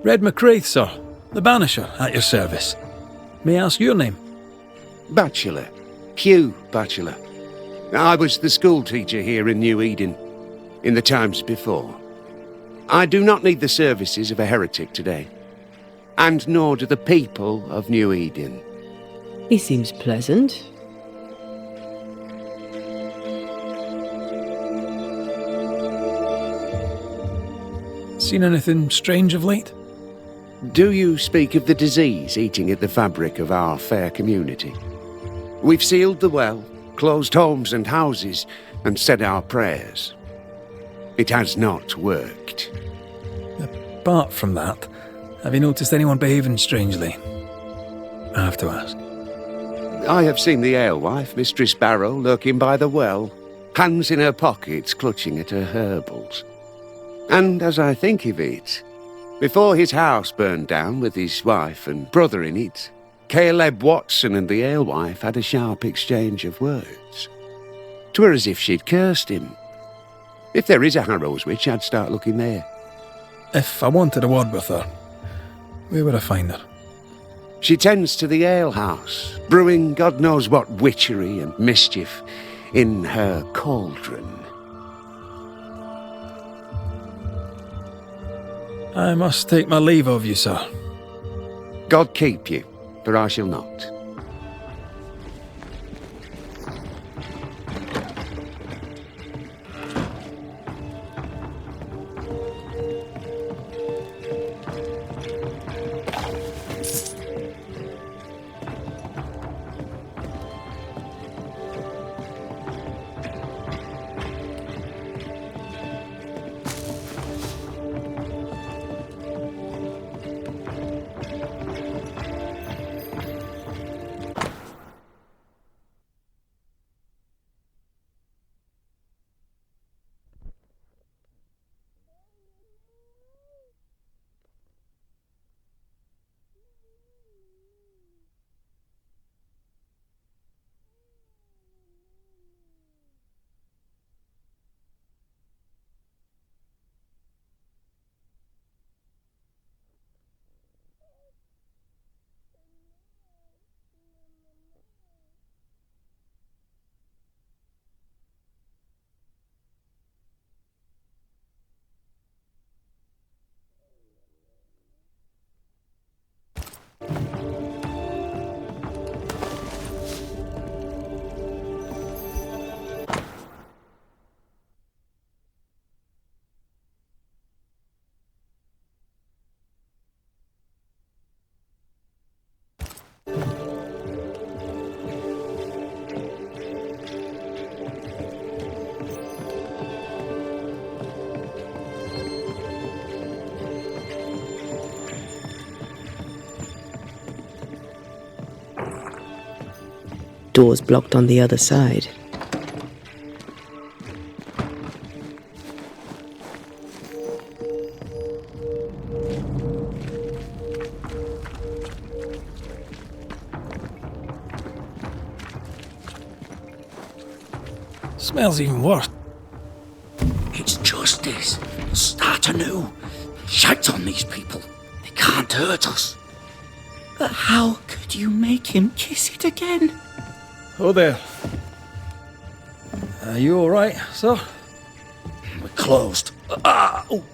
Red McCraith, sir. The Banisher, at your service. May I ask your name? Bachelor. Hugh Bachelor. I was the school teacher here in New Eden, in the times before. I do not need the services of a heretic today, and nor do the people of New Eden. He seems pleasant. Seen anything strange of late? Do you speak of the disease eating at the fabric of our fair community? We've sealed the well, closed homes and houses, and said our prayers. It has not worked. Apart from that, have you noticed anyone behaving strangely? I have to ask. I have seen the alewife, Mistress Barrow, lurking by the well, hands in her pockets clutching at her herbals. And as I think of it, before his house burned down with his wife and brother in it, Caleb Watson and the alewife had a sharp exchange of words. 'Twere as if she'd cursed him. If there is a Harrow's witch, I'd start looking there. If I wanted a word with her, where would I find her? She tends to the alehouse, brewing God knows what witchery and mischief in her cauldron. I must take my leave of you, sir. God keep you, for I shall not. Doors blocked on the other side. Smells even worse. It's justice. Start anew. Shite on these people. They can't hurt us. But how could you make him kiss it again? Oh there. Are you alright, sir? We're closed.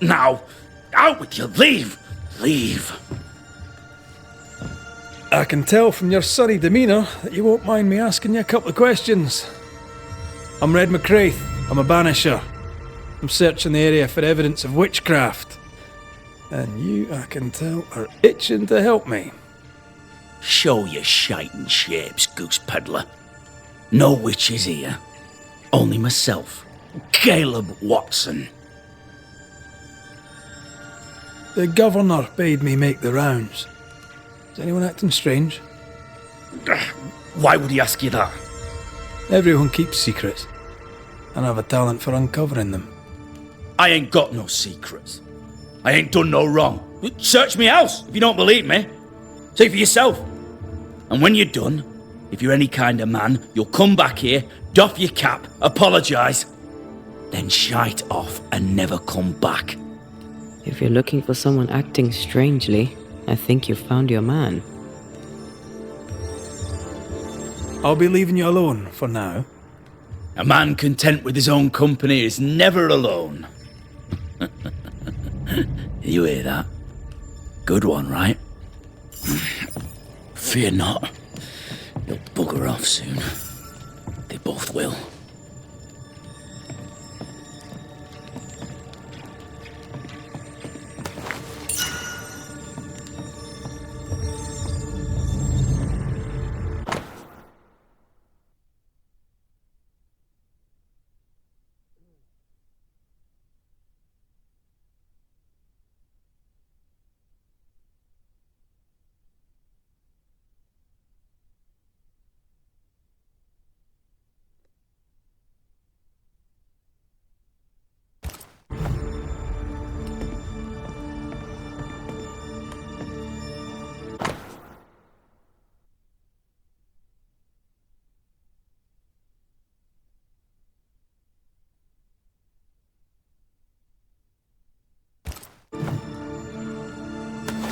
Now. Out with you. Leave. Leave. I can tell from your sunny demeanour that you won't mind me asking you a couple of questions. I'm Red McCraith. I'm a Banisher. I'm searching the area for evidence of witchcraft. And you, I can tell, are itching to help me. Show your shiting shapes, goose peddler. No witches here. Only myself, Caleb Watson. The governor bade me make the rounds. Is anyone acting strange? Why would he ask you that? Everyone keeps secrets, and I have a talent for uncovering them. I ain't got no secrets. I ain't done no wrong. Search me house if you don't believe me. See for yourself. And when you're done, if you're any kind of man, you'll come back here, doff your cap, apologise, then shite off and never come back. If you're looking for someone acting strangely, I think you've found your man. I'll be leaving you alone for now. A man content with his own company is never alone. You hear that? Good one, right? Fear not. They'll bugger off soon. They both will.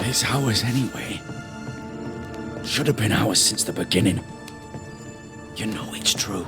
It's ours anyway. Should have been ours since the beginning. You know it's true.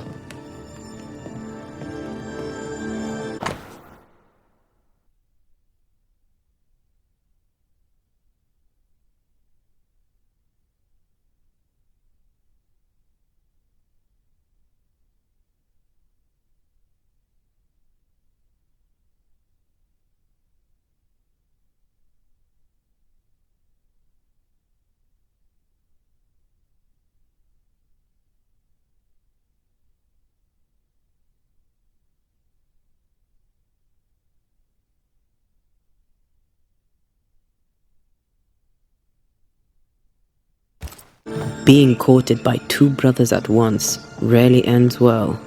Being courted by two brothers at once rarely ends well.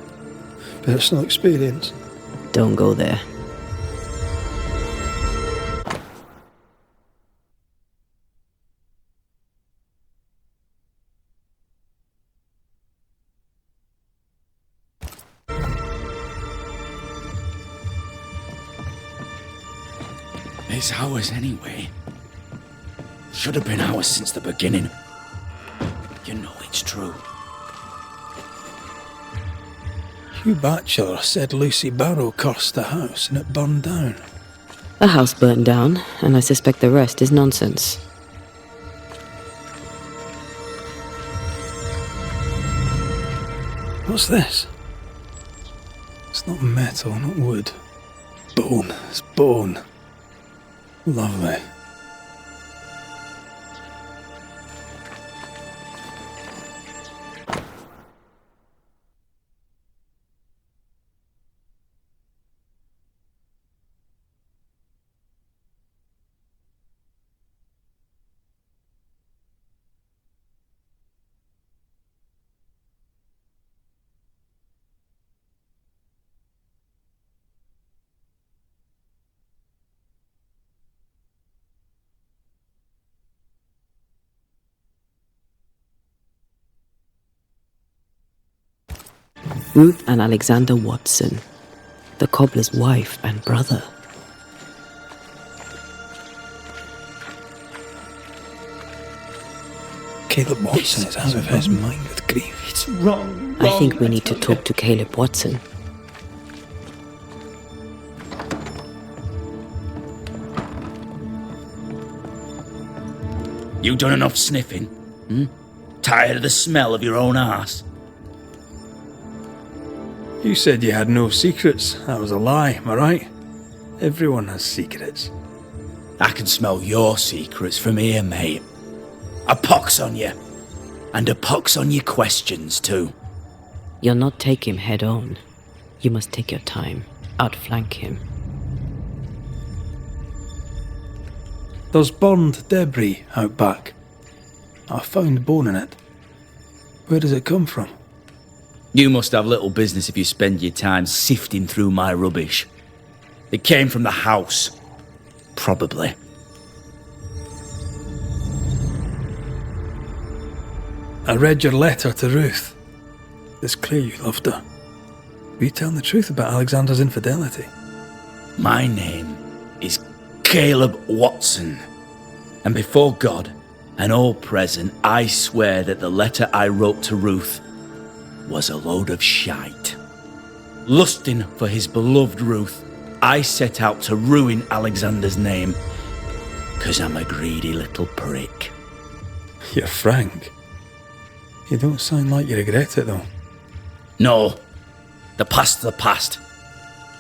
Personal experience. Don't go there. It's ours anyway. Should have been ours since the beginning. You know it's true. Hugh Batchelor said Lucy Barrow cursed the house and it burned down. The house burned down, and I suspect the rest is nonsense. What's this? It's not metal, not wood. Bone. It's bone. Lovely. Ruth and Alexander Watson, the cobbler's wife and brother. Caleb Watson is out of his mind with grief. It's wrong. I think we need to talk to Caleb Watson. You done enough sniffing? Tired of the smell of your own arse? You said you had no secrets. That was a lie, am I right? Everyone has secrets. I can smell your secrets from here, mate. A pox on you. And a pox on your questions, too. You'll not take him head on. You must take your time, outflank him. There's burned debris out back. I found bone in it. Where does it come from? You must have little business if you spend your time sifting through my rubbish. It came from the house. Probably. I read your letter to Ruth. It's clear you loved her. Were you telling the truth about Alexander's infidelity? My name is Caleb Watson. And before God and all present, I swear that the letter I wrote to Ruth was a load of shite. Lusting for his beloved Ruth, I set out to ruin Alexander's name, 'cause I'm a greedy little prick. You're frank. You don't sound like you regret it, though. No, the past's the past.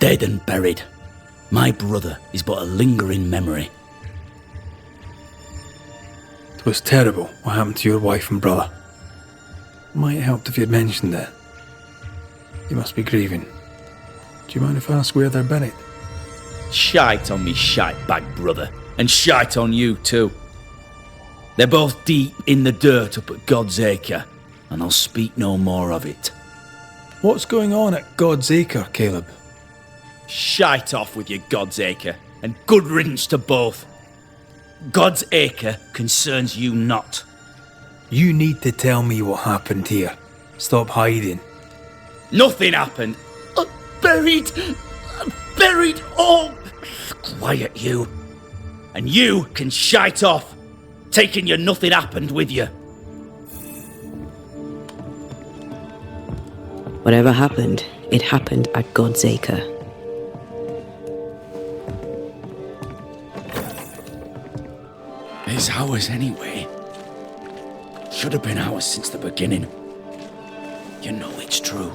Dead and buried. My brother is but a lingering memory. It was terrible what happened to your wife and brother. Might have helped if you'd mentioned it. You must be grieving. Do you mind if I ask where they're buried? Shite on me shite-bag brother, and shite on you too. They're both deep in the dirt up at God's Acre, and I'll speak no more of it. What's going on at God's Acre, Caleb? Shite off with your God's Acre, and good riddance to both. God's Acre concerns you not. You need to tell me what happened here. Stop hiding. Nothing happened. Buried all. Quiet, you. And you can shite off. taking your nothing happened with you. Whatever happened, it happened at God's Acre. It's ours anyway. Should have been ours since the beginning. You know it's true.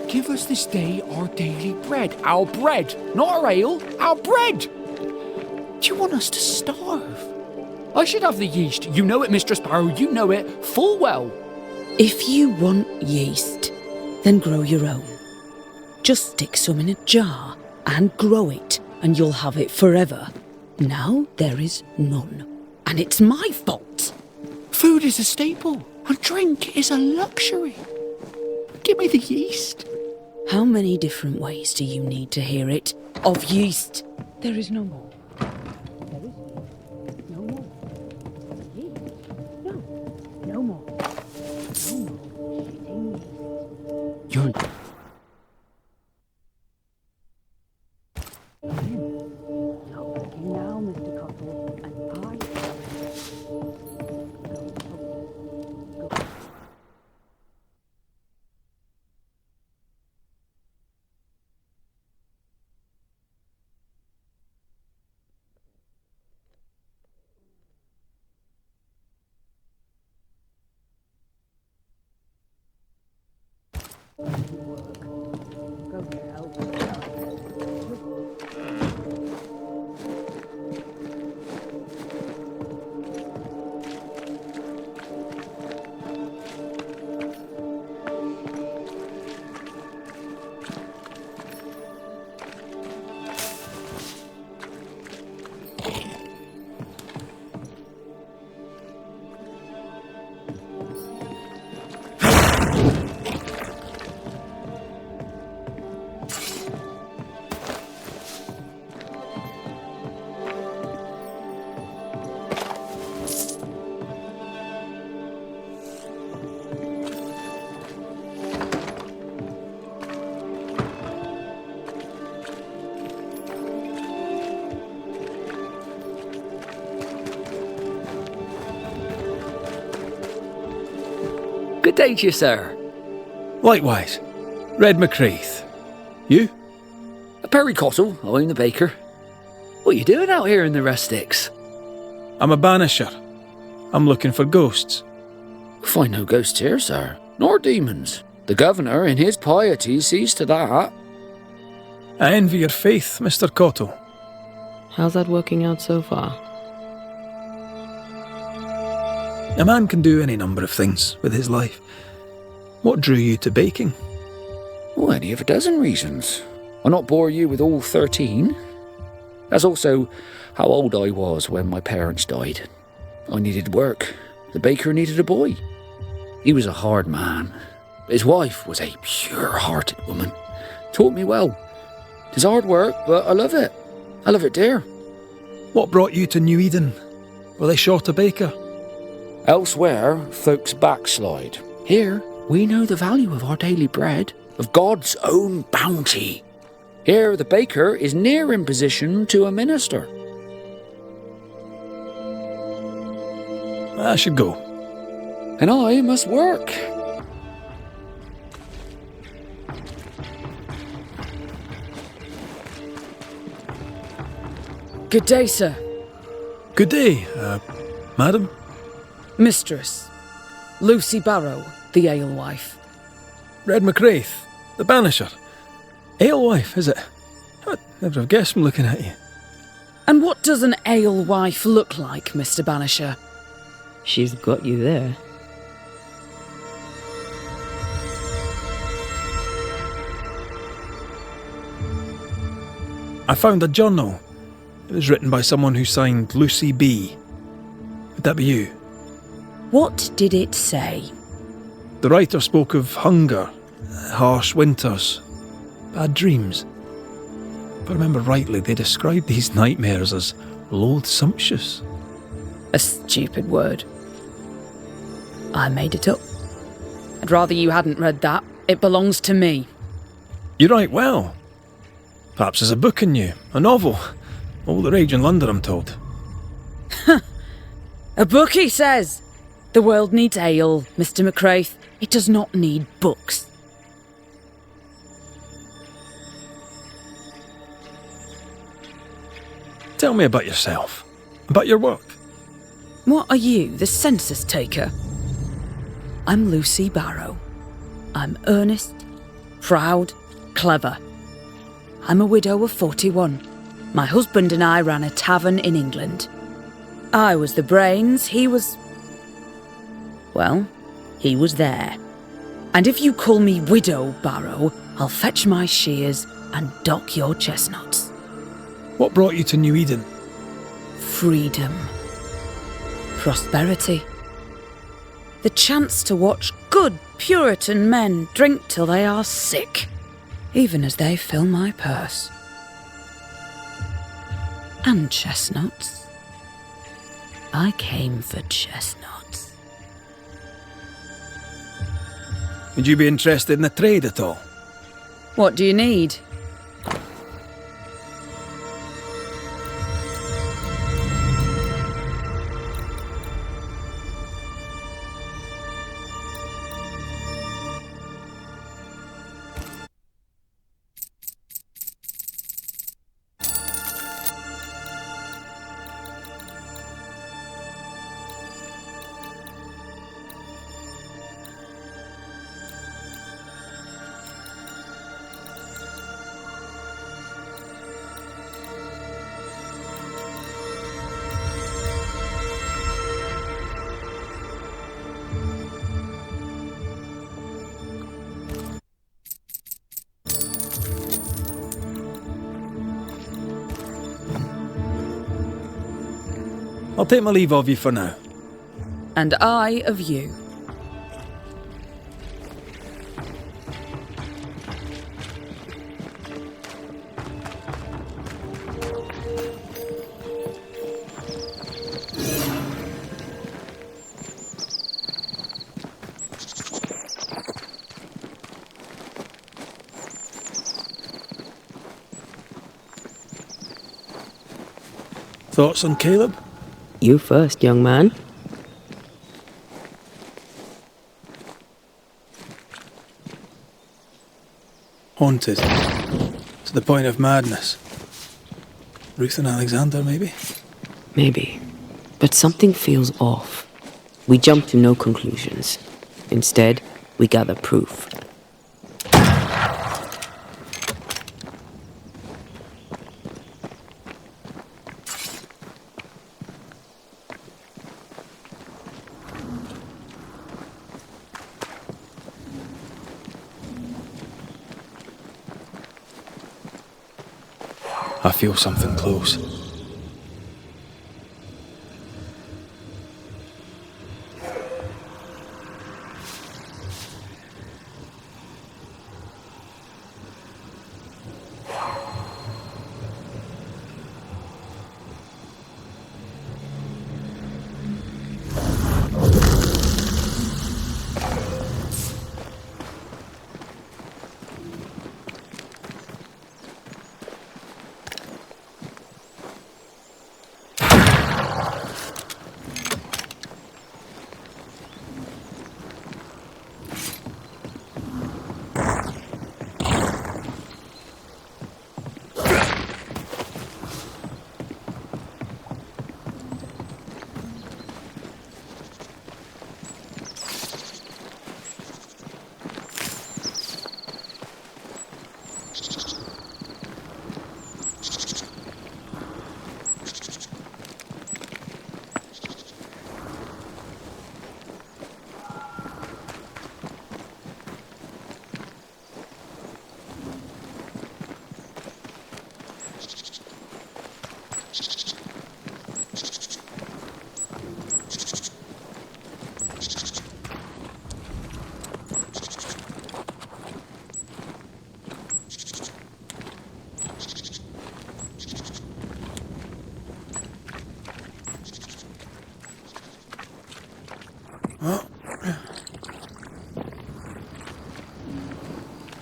Give us this day our daily bread. Our bread, not our ale, our bread. Do you want us to starve? I should have the yeast. You know it, Mistress Sparrow. You know it full well. If you want yeast, then grow your own. Just stick some in a jar and grow it, and you'll have it forever. Now there is none, and it's my fault. Food is a staple, and drink is a luxury. Give me the yeast. How many different ways do you need to hear it? Of yeast. There is no more. There is no more. Yeast. No. No more. No more. Shitting yeast. You're... Stop looking now, Mr. Cottle, and I... Go. Good day to you, sir. Likewise. Red McCreath. You? Perry Cottle, I'm the baker. What are you doing out here in the rustics? I'm a banisher. I'm looking for ghosts. Find no ghosts here, sir, nor demons. The governor, in his piety, sees to that. I envy your faith, Mr. Cottle. How's that working out so far? A man can do any number of things with his life. What drew you to baking? Well, any of a dozen reasons. I'll not bore you with all 13. That's also how old I was when my parents died. I needed work. The baker needed a boy. He was a hard man. His wife was a pure-hearted woman. Taught me well. It's hard work, but I love it. I love it, dear. What brought you to New Eden? Were they short a baker? Elsewhere, folks backslide. Here, we know the value of our daily bread, of God's own bounty. Here, the baker is near in position to a minister. I should go. And I must work. Good day, sir. Good day, madam. Mistress. Lucy Barrow, the alewife. Red McCreath, the banisher. Alewife, is it? I'd never have guessed from looking at you. And what does an alewife look like, Mr. Banisher? She's got you there. I found a journal. It was written by someone who signed Lucy B. Would that be you? What did it say? The writer spoke of hunger, harsh winters, bad dreams. If I remember rightly, they described these nightmares as loathsumptuous. A stupid word. I made it up. I'd rather you hadn't read that. It belongs to me. You write well. Perhaps there's a book in you, a novel. All the rage in London, I'm told. A book, he says. The world needs ale, Mr. McCraith. It does not need books. Tell me about yourself. About your work. What are you, the census taker? I'm Lucy Barrow. I'm earnest, proud, clever. I'm a widow of 41. My husband and I ran a tavern in England. I was the brains, he was... well, he was there. And if you call me Widow Barrow, I'll fetch my shears and dock your chestnuts. What brought you to New Eden? Freedom. Prosperity. The chance to watch good Puritan men drink till they are sick, even as they fill my purse. And chestnuts. I came for chestnuts. Would you be interested in the trade at all? What do you need? I'll take my leave of you for now. And I of you. Thoughts on Caleb? You first, young man. Haunted. To the point of madness. Ruth and Alexander, maybe? Maybe. But something feels off. We jump to no conclusions. Instead, we gather proof. I feel something close.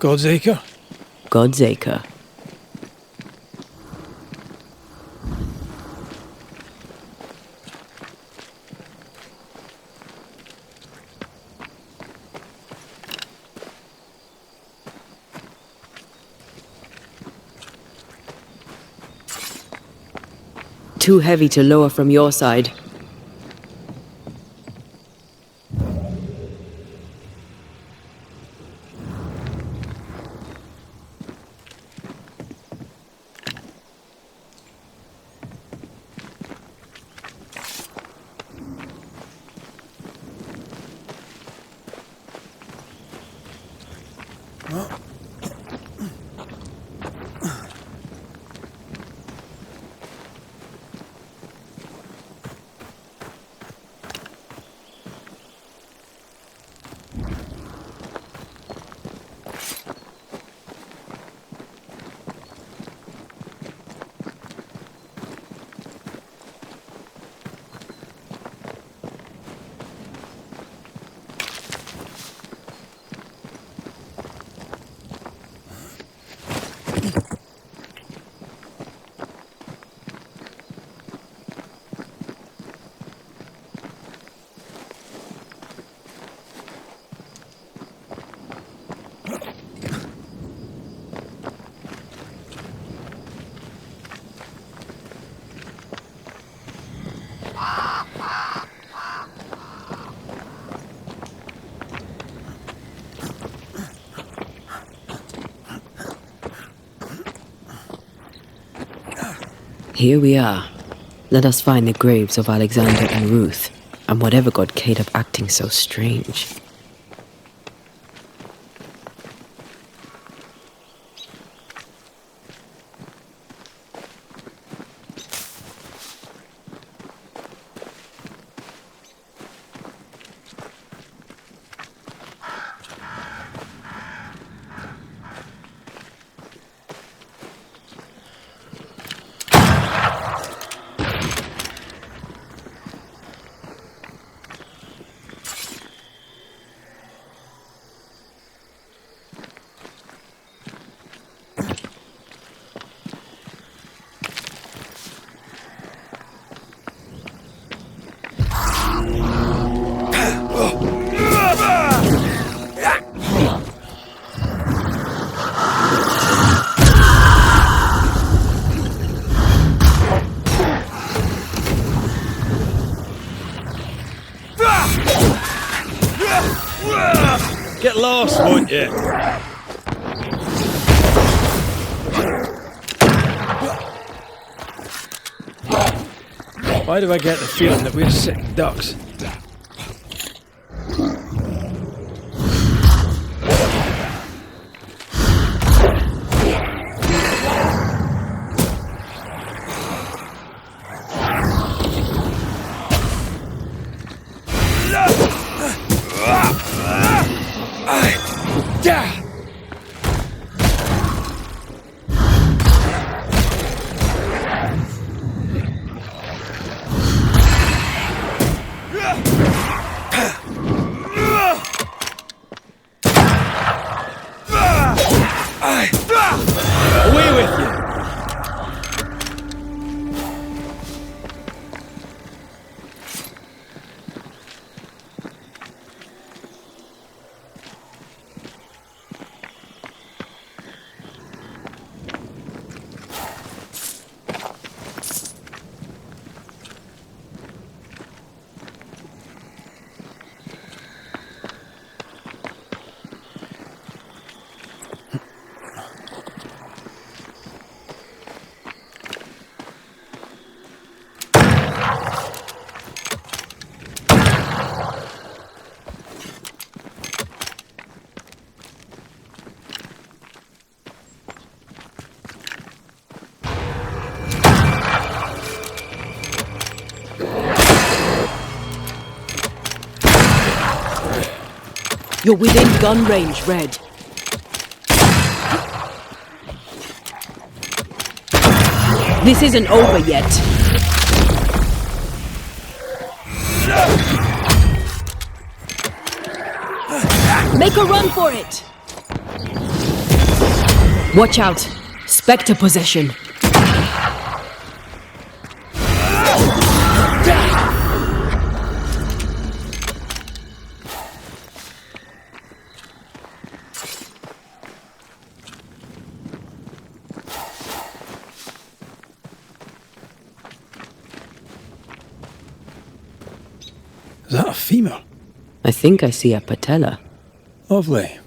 God's Acre? God's Acre. Too heavy to lower from your side. Here we are. Let us find the graves of Alexander and Ruth, and whatever got Caleb acting so strange. Get lost, won't you? Why do I get the feeling that we're sick ducks? Away with you! You're within gun range, Red. This isn't over yet. Make a run for it! Watch out! Spectre possession! Is that a femur? I think I see a patella. Lovely.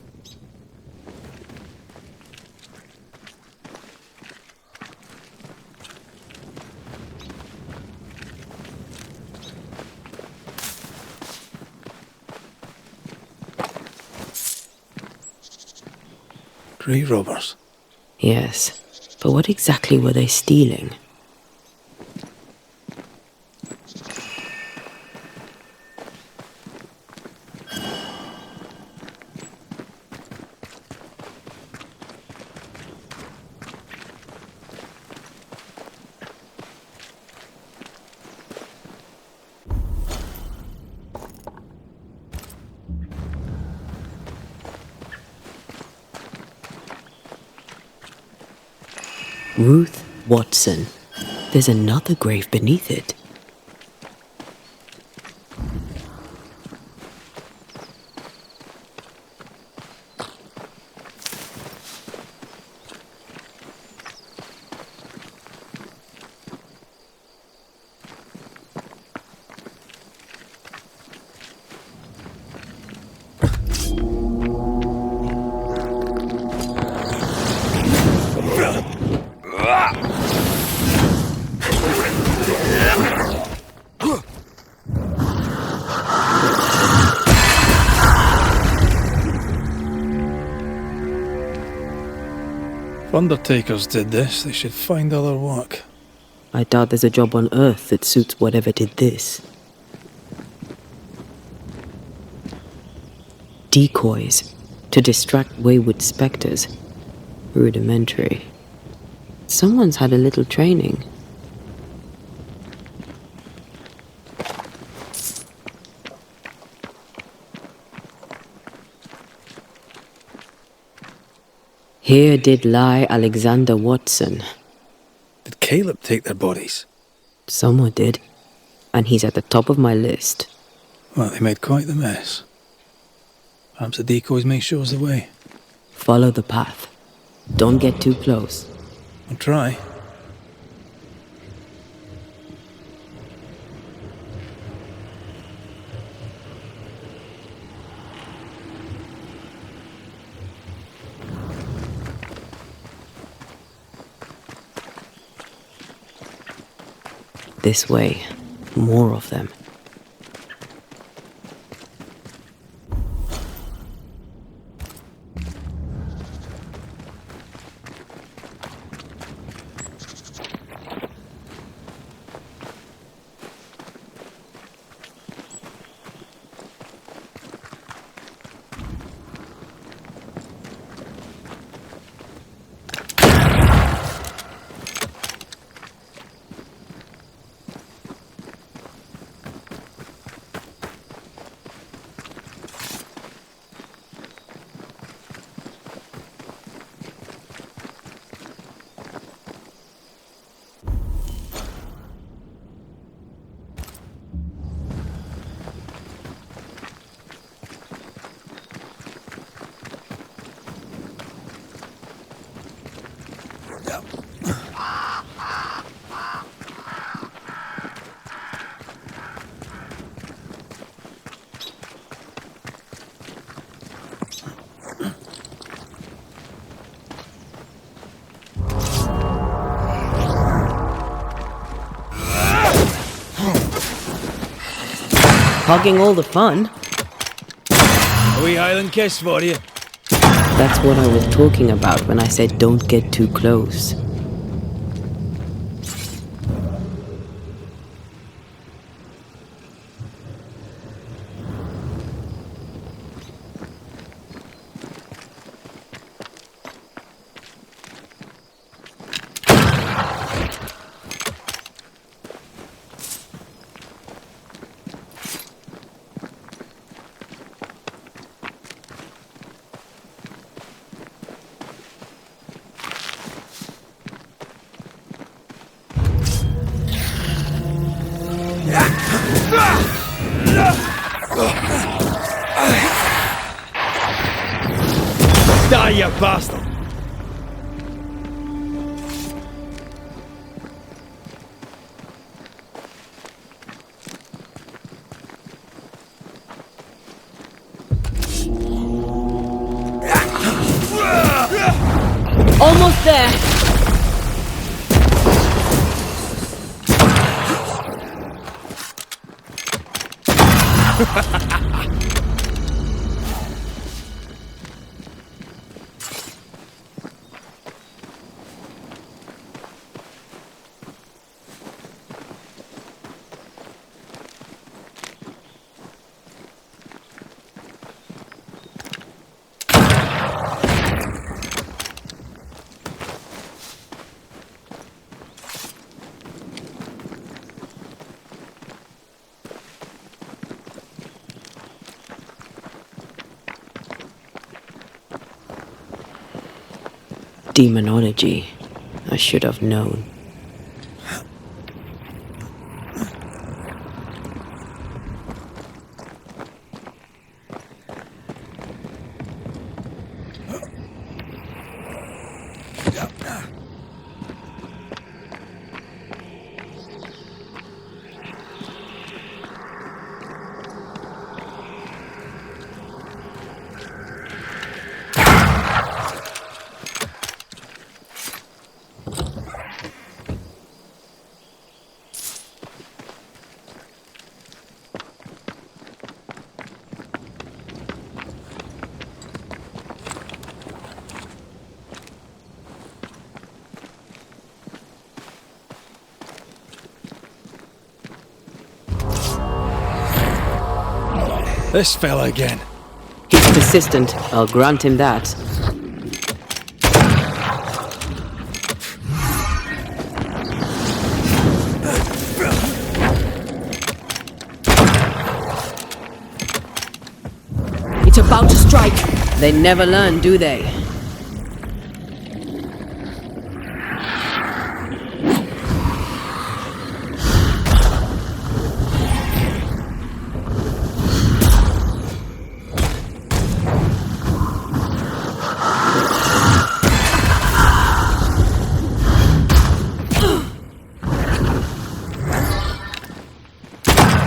Grave robbers. Yes, but what exactly were they stealing? Ruth Watson. There's another grave beneath it. If undertakers did this, they should find other work. I doubt there's a job on Earth that suits whatever did this. Decoys to distract wayward spectres. Rudimentary. Someone's had a little training. Here did lie Alexander Watson. Did Caleb take their bodies? Someone did. And he's at the top of my list. Well, they made quite the mess. Perhaps the decoys may show us the way. Follow the path. Don't get too close. I'll try. This way. More of them. Hogging all the fun. A wee Highland kiss for you. That's what I was talking about when I said don't get too close. you bastard! Almost there. Demonology. I should have known. This fella again. He's persistent, I'll grant him that. It's about to strike. They never learn, do they?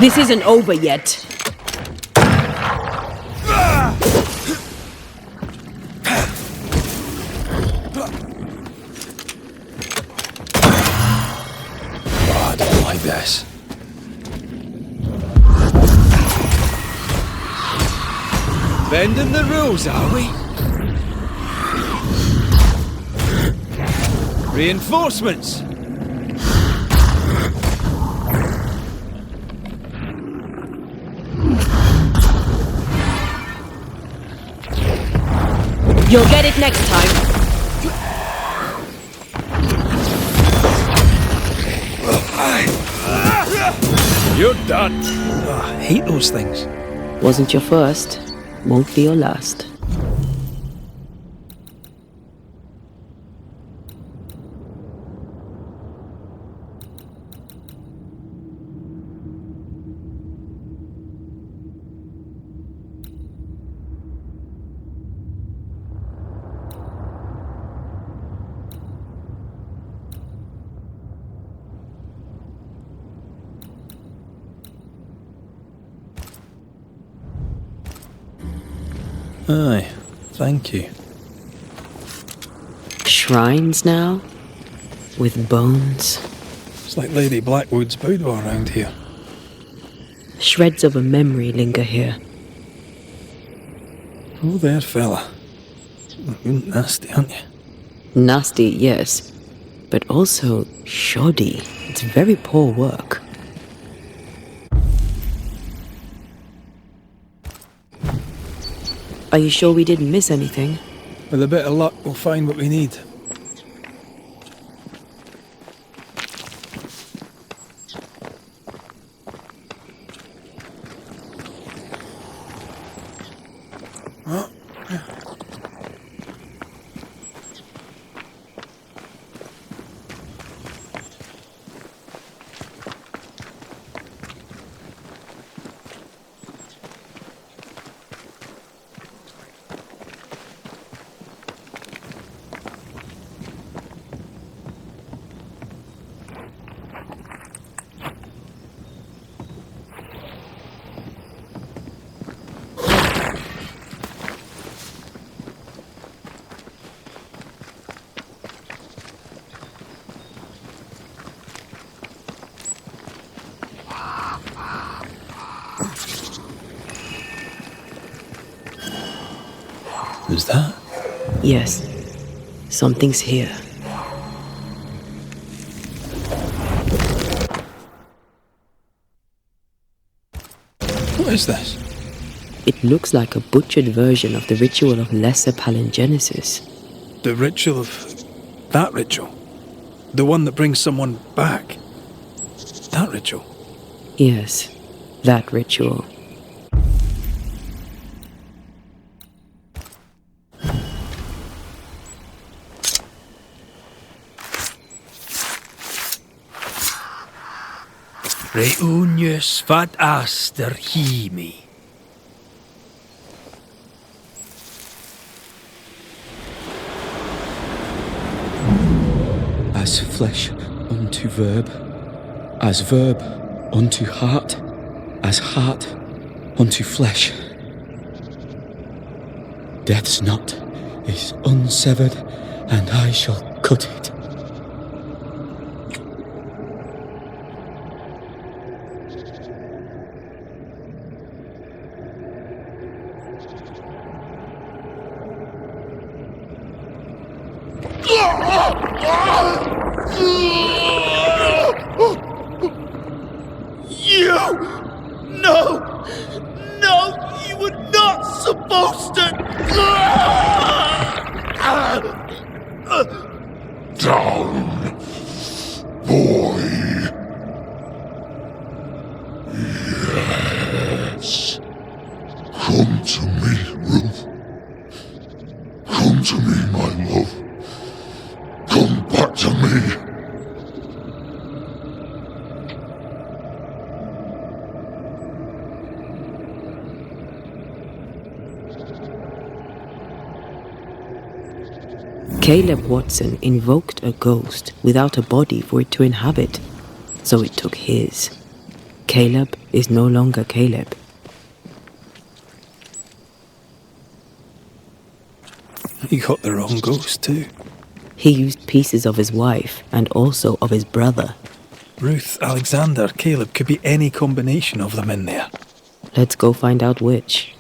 This isn't over yet. I don't like this. Bending the rules, are we? Reinforcements! You'll get it next time. You're done. Oh, I hate those things. Wasn't your first, won't be your last. Aye, thank you. Shrines now? With bones? It's like Lady Blackwood's boudoir around here. Shreds of a memory linger here. Oh, there, fella. You're nasty, aren't you? Nasty, yes. But also shoddy. It's very poor work. Are you sure we didn't miss anything? With a bit of luck, we'll find what we need. Is that? Yes. Something's here. What is this? It looks like a butchered version of the ritual of Lesser Palingenesis. The ritual of... that ritual? The one that brings someone back? That ritual? Yes, that ritual. Reunius vat aster himi. As flesh unto verb, as verb unto heart, as heart unto flesh. Death's knot is unsevered, and I shall cut it. No, you were not supposed to. Down, boy. Yes. Come to me, Ruth. Come to me, my love. Come back to me. Caleb Watson invoked a ghost without a body for it to inhabit, so it took his. Caleb is no longer Caleb. He got the wrong ghost too. He used pieces of his wife and also of his brother. Ruth, Alexander, Caleb, could be any combination of them in there. Let's go find out which.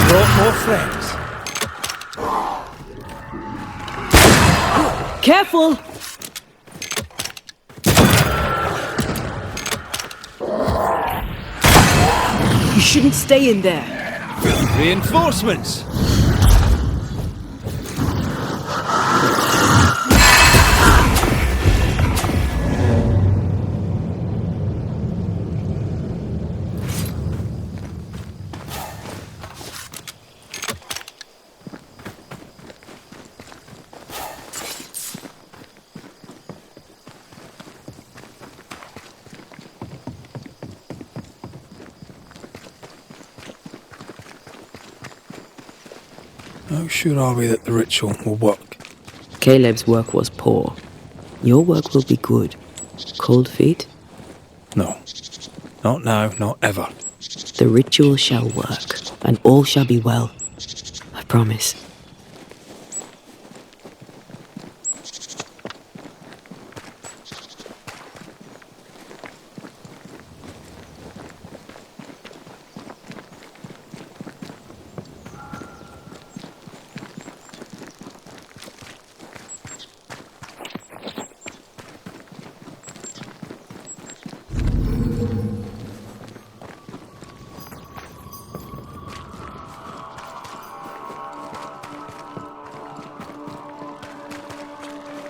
Brought more friends. Careful! You shouldn't stay in there. Reinforcements! How sure are we that the ritual will work? Caleb's work was poor. Your work will be good. Cold feet? No. Not now, not ever. The ritual shall work, and all shall be well. I promise.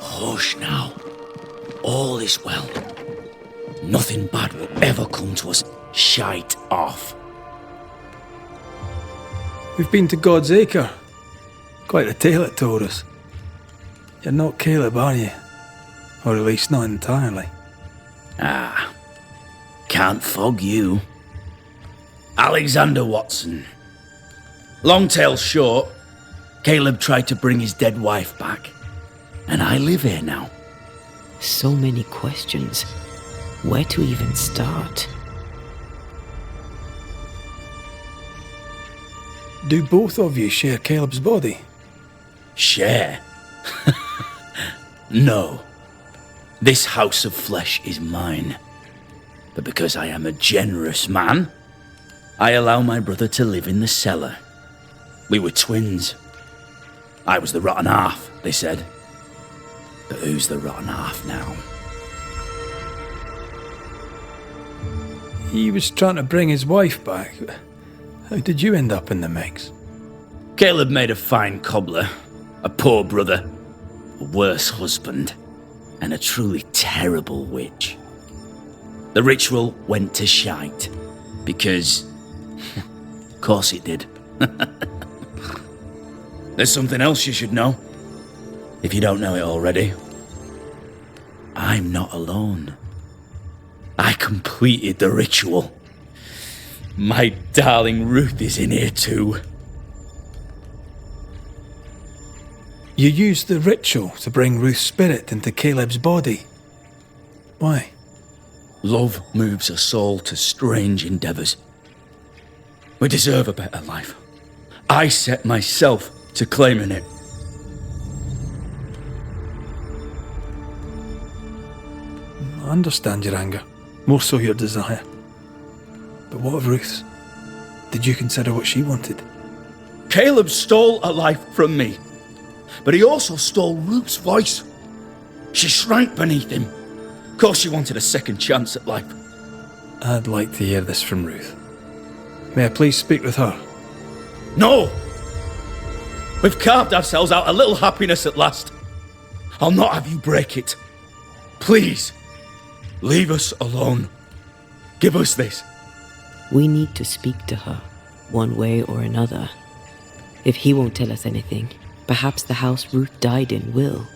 Hush now. All is well. Nothing bad will ever come to us. Shite off. We've been to God's Acre. Quite a tale it told us. You're not Caleb, are you? Or at least not entirely. Ah. Can't fog you. Alexander Watson. Long tale short, Caleb tried to bring his dead wife back. And I live here now. So many questions. Where to even start? Do both of you share Caleb's body? Share? No. This house of flesh is mine. But because I am a generous man, I allow my brother to live in the cellar. We were twins. I was the rotten half, they said. But who's the rotten half now? He was trying to bring his wife back. How did you end up in the mix? Caleb made a fine cobbler, a poor brother, a worse husband, and a truly terrible witch. The ritual went to shite, because... of course it did. There's something else you should know, if you don't know it already. I'm not alone. I completed the ritual. My darling Ruth is in here too. You used the ritual to bring Ruth's spirit into Caleb's body. Why? Love moves a soul to strange endeavours. We deserve a better life. I set myself to claiming it. I understand your anger, more so your desire. But what of Ruth's? Did you consider what she wanted? Caleb stole a life from me, but he also stole Ruth's voice. She shrank beneath him. Of course she wanted a second chance at life. I'd like to hear this from Ruth. May I please speak with her? No! We've carved ourselves out a little happiness at last. I'll not have you break it. Please, leave us alone. Give us this. We need to speak to her, one way or another. If he won't tell us anything, perhaps the house Ruth died in will.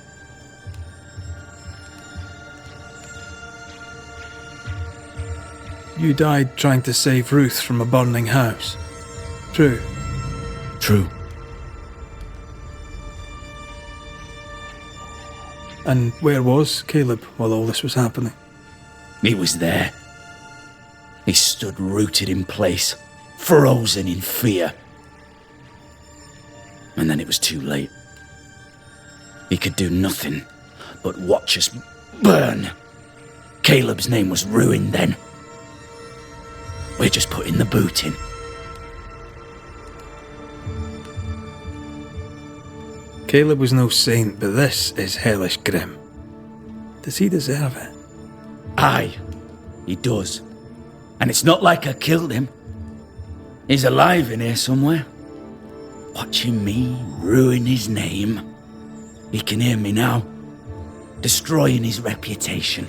You died trying to save Ruth from a burning house. True. True. And where was Caleb while all this was happening? He was there. He stood rooted in place, frozen in fear. And then it was too late. He could do nothing but watch us burn. Caleb's name was ruined then. We're just putting the boot in. Caleb was no saint, but this is hellish grim. Does he deserve it? Aye, he does. And it's not like I killed him. He's alive in here somewhere. Watching me ruin his name. He can hear me now, destroying his reputation.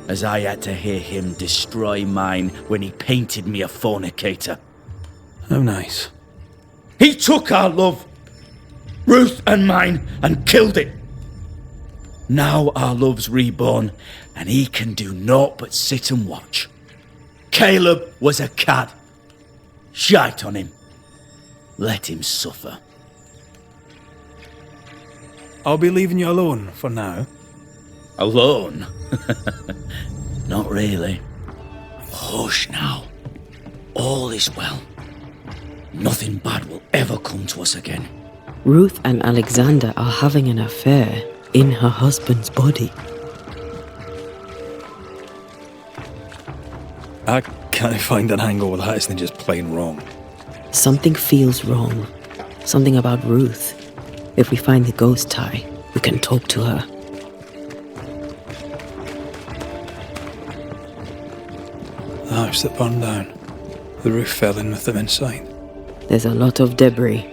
As I had to hear him destroy mine when he painted me a fornicator. How nice. He took our love, Ruth and mine, and killed it. Now our love's reborn, and he can do naught but sit and watch. Caleb was a cad. Shite on him. Let him suffer. I'll be leaving you alone for now. Alone? Not really. Hush now. All is well. Nothing bad will ever come to us again. Ruth and Alexander are having an affair in her husband's body. I can't find an angle with that, isn't it just plain wrong? Something feels wrong. Something about Ruth. If we find the ghost tie, we can talk to her. The house that burned down. The roof fell in with them inside. There's a lot of debris.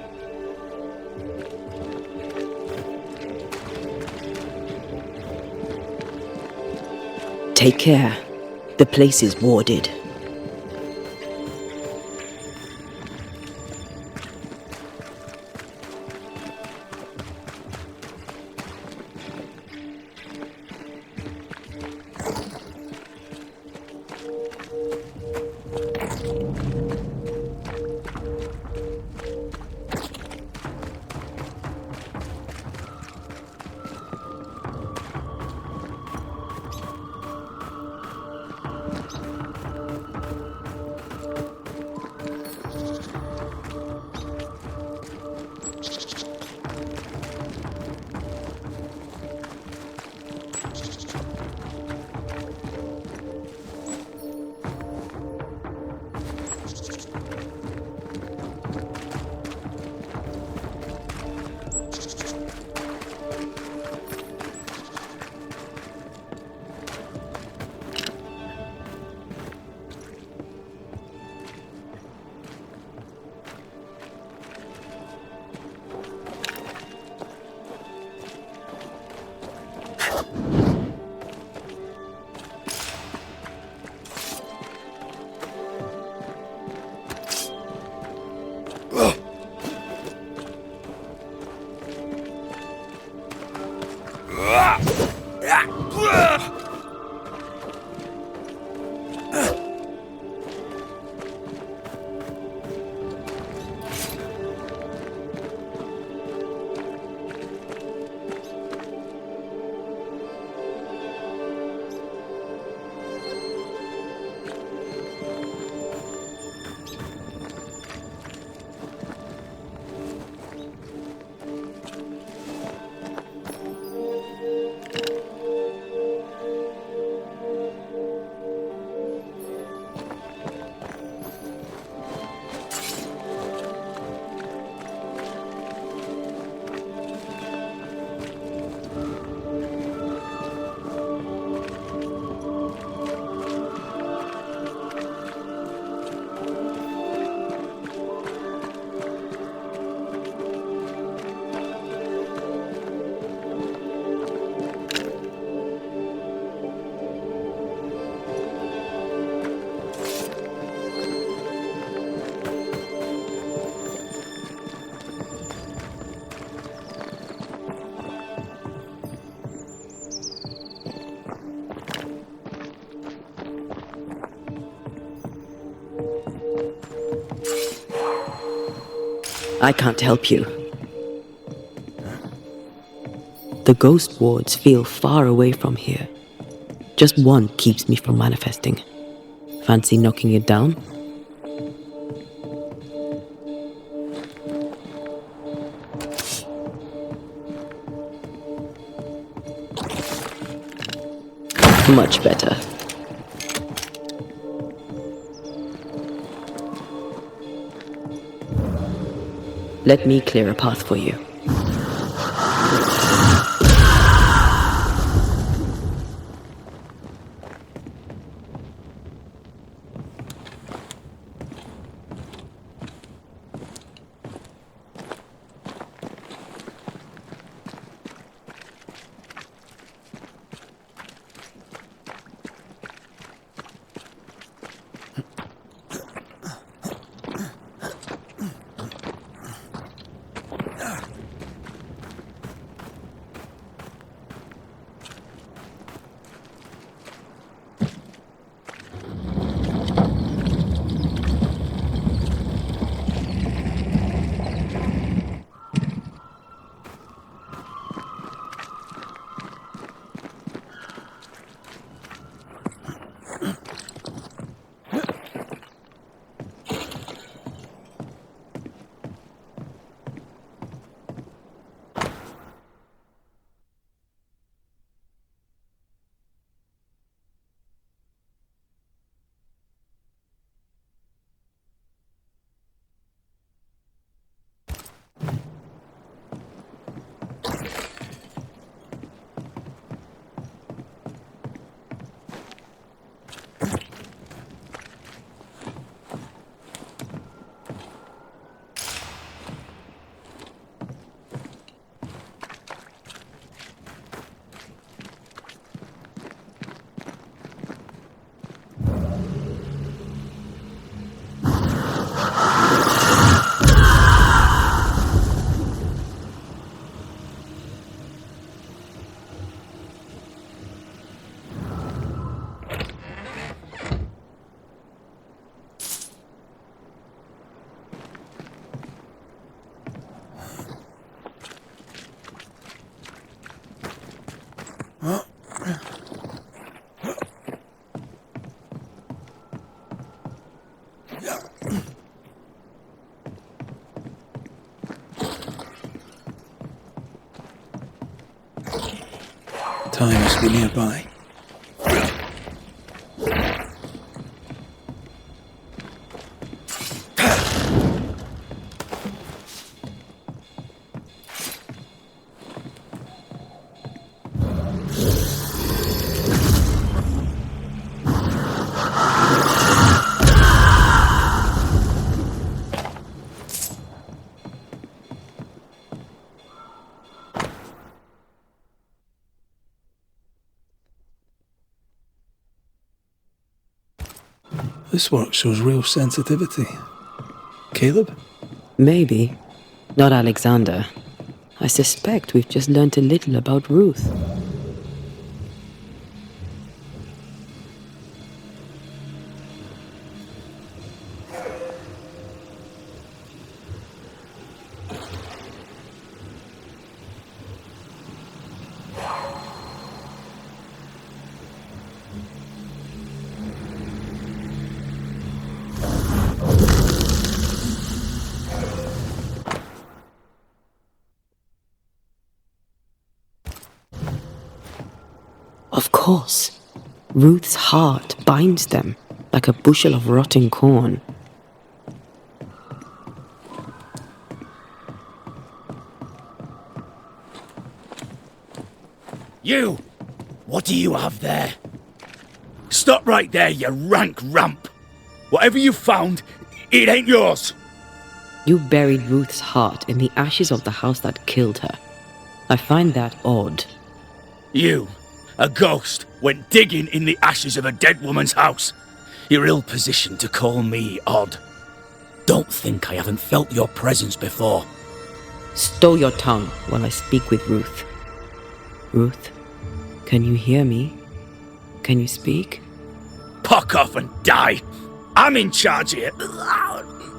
Take care. The place is warded. I can't help you. The ghost wards feel far away from here. Just one keeps me from manifesting. Fancy knocking it down? Much better. Let me clear a path for you. Time must be nearby. This work shows real sensitivity. Caleb? Maybe. Not Alexander. I suspect we've just learnt a little about Ruth. course. Ruth's heart binds them like a bushel of rotting corn. You! What do you have there? Stop right there, you rank ramp! Whatever you found, it ain't yours! You buried Ruth's heart in the ashes of the house that killed her. I find that odd. You, a ghost, went digging in the ashes of a dead woman's house. You're ill-positioned to call me odd. Don't think I haven't felt your presence before. Stow your tongue while I speak with Ruth. Ruth, can you hear me? Can you speak? Puck off and die! I'm in charge here!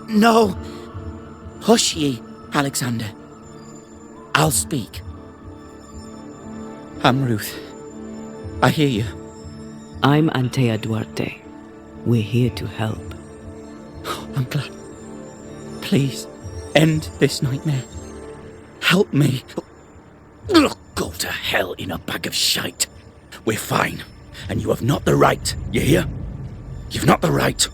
No. Hush ye, Alexander. I'll speak. I'm Ruth. I hear you. I'm Antea Duarte. We're here to help. I'm glad. Please, end this nightmare. Help me. Go to hell in a bag of shite. We're fine, and you have not the right, you hear? You've not the right.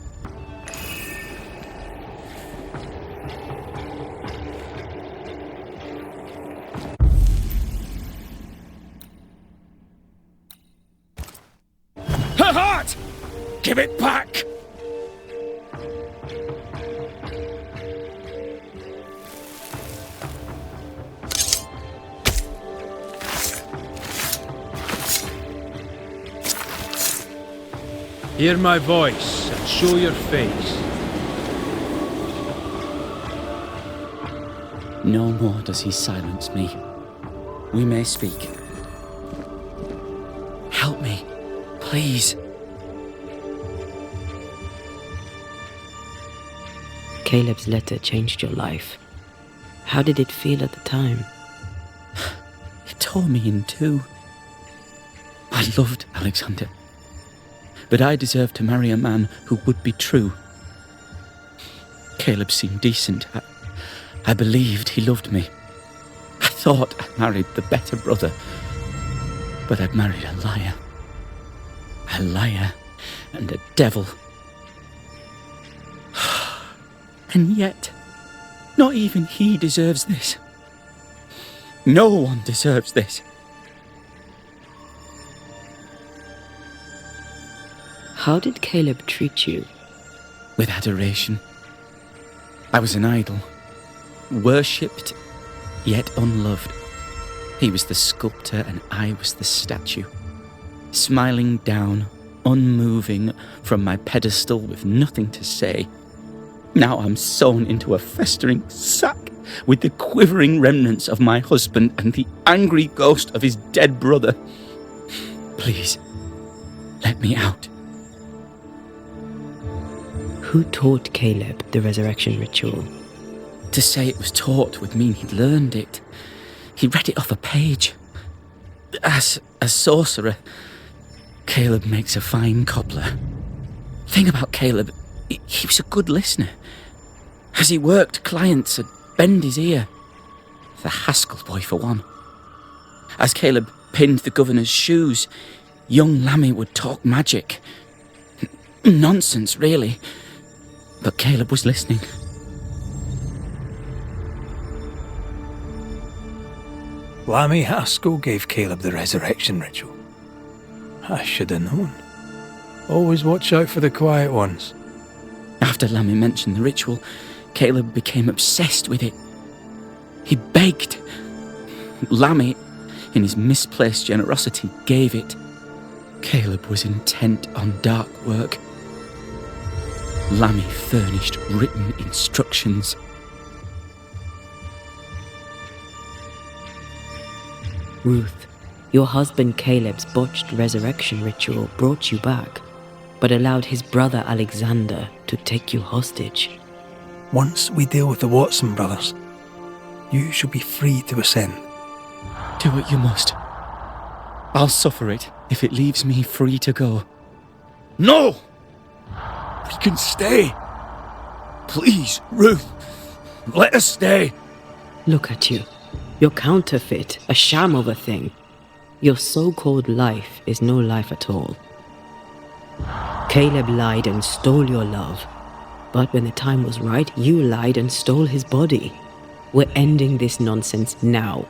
Her heart! Give it back! Hear my voice and show your face. No more does he silence me. We may speak. Help me, please. Caleb's letter changed your life. How did it feel at the time? It tore me in two. I loved Alexander. But I deserved to marry a man who would be true. Caleb seemed decent. I believed he loved me. I thought I married the better brother. But I'd married a liar. A liar and a devil. And yet, not even he deserves this. No one deserves this. How did Caleb treat you? With adoration. I was an idol. Worshipped, yet unloved. He was the sculptor and I was the statue. Smiling down, unmoving from my pedestal with nothing to say. Now I'm sewn into a festering sack with the quivering remnants of my husband and the angry ghost of his dead brother. Please, let me out. Who taught Caleb the resurrection ritual? To say it was taught would mean he'd learned it. He read it off a page. As a sorcerer, Caleb makes a fine cobbler. Thing about Caleb, he was a good listener. As he worked, clients would bend his ear. The Haskell boy, for one. As Caleb pinned the governor's shoes, young Lammy would talk magic. Nonsense, really. But Caleb was listening. Lammy Haskell gave Caleb the resurrection ritual. I should have known. Always watch out for the quiet ones. After Lammy mentioned the ritual, Caleb became obsessed with it. He begged. Lammy, in his misplaced generosity, gave it. Caleb was intent on dark work. Lammy furnished written instructions. Ruth, your husband Caleb's botched resurrection ritual brought you back, but allowed his brother Alexander to take you hostage. Once we deal with the Watson brothers, you shall be free to ascend. Do what you must. I'll suffer it if it leaves me free to go. No! We can stay. Please, Ruth. Let us stay. Look at you. You're counterfeit, a sham of a thing. Your so-called life is no life at all. Caleb lied and stole your love. But when the time was right, you lied and stole his body. We're ending this nonsense now.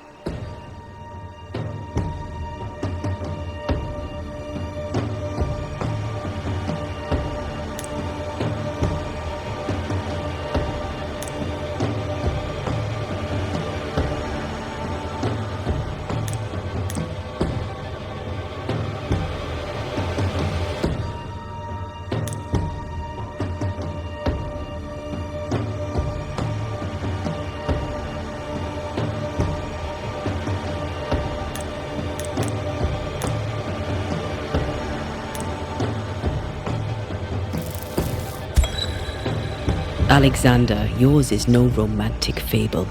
Alexander, yours is no romantic fable.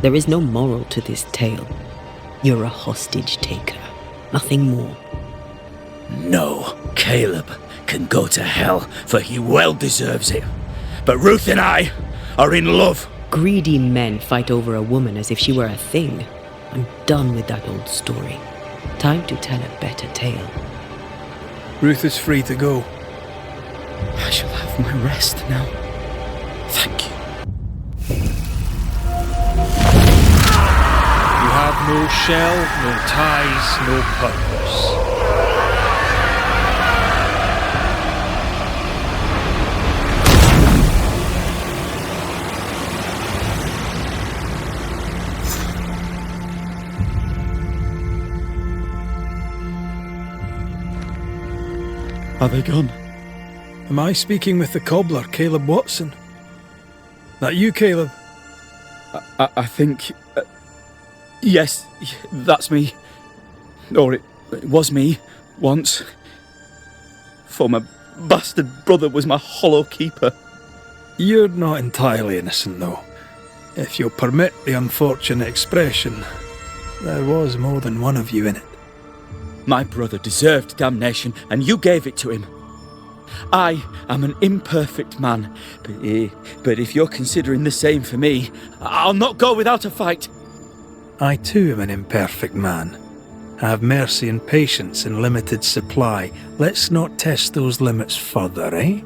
There is no moral to this tale. You're a hostage taker, nothing more. No, Caleb can go to hell, for he well deserves it. But Ruth and I are in love. Greedy men fight over a woman as if she were a thing. I'm done with that old story. Time to tell a better tale. Ruth is free to go. I shall have my rest now. Thank you. You have no shell, no ties, no purpose. Are they gone? Am I speaking with the cobbler, Caleb Watson? That you, Caleb? I think... yes, that's me. Or it was me, once. For my bastard brother was my hollow keeper. You're not entirely innocent, though. If you'll permit the unfortunate expression, there was more than one of you in it. My brother deserved damnation, and you gave it to him. I am an imperfect man, but if you're considering the same for me, I'll not go without a fight. I too am an imperfect man. I have mercy and patience in limited supply. Let's not test those limits further, eh?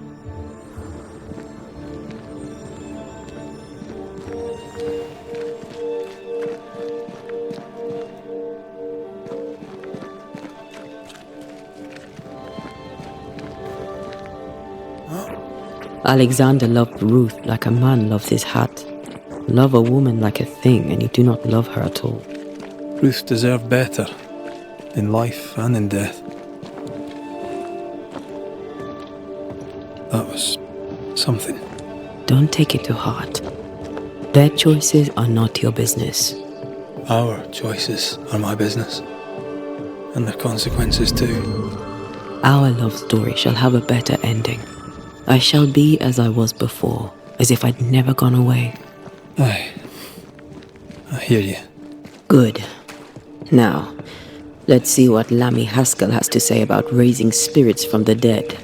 Alexander loved Ruth like a man loves his hat. Love a woman like a thing, and you do not love her at all. Ruth deserved better, in life and in death. That was something. Don't take it to heart. Their choices are not your business. Our choices are my business. And their consequences too. Our love story shall have a better ending. I shall be as I was before, as if I'd never gone away. Aye. I hear you. Good. Now, let's see what Lammy Haskell has to say about raising spirits from the dead.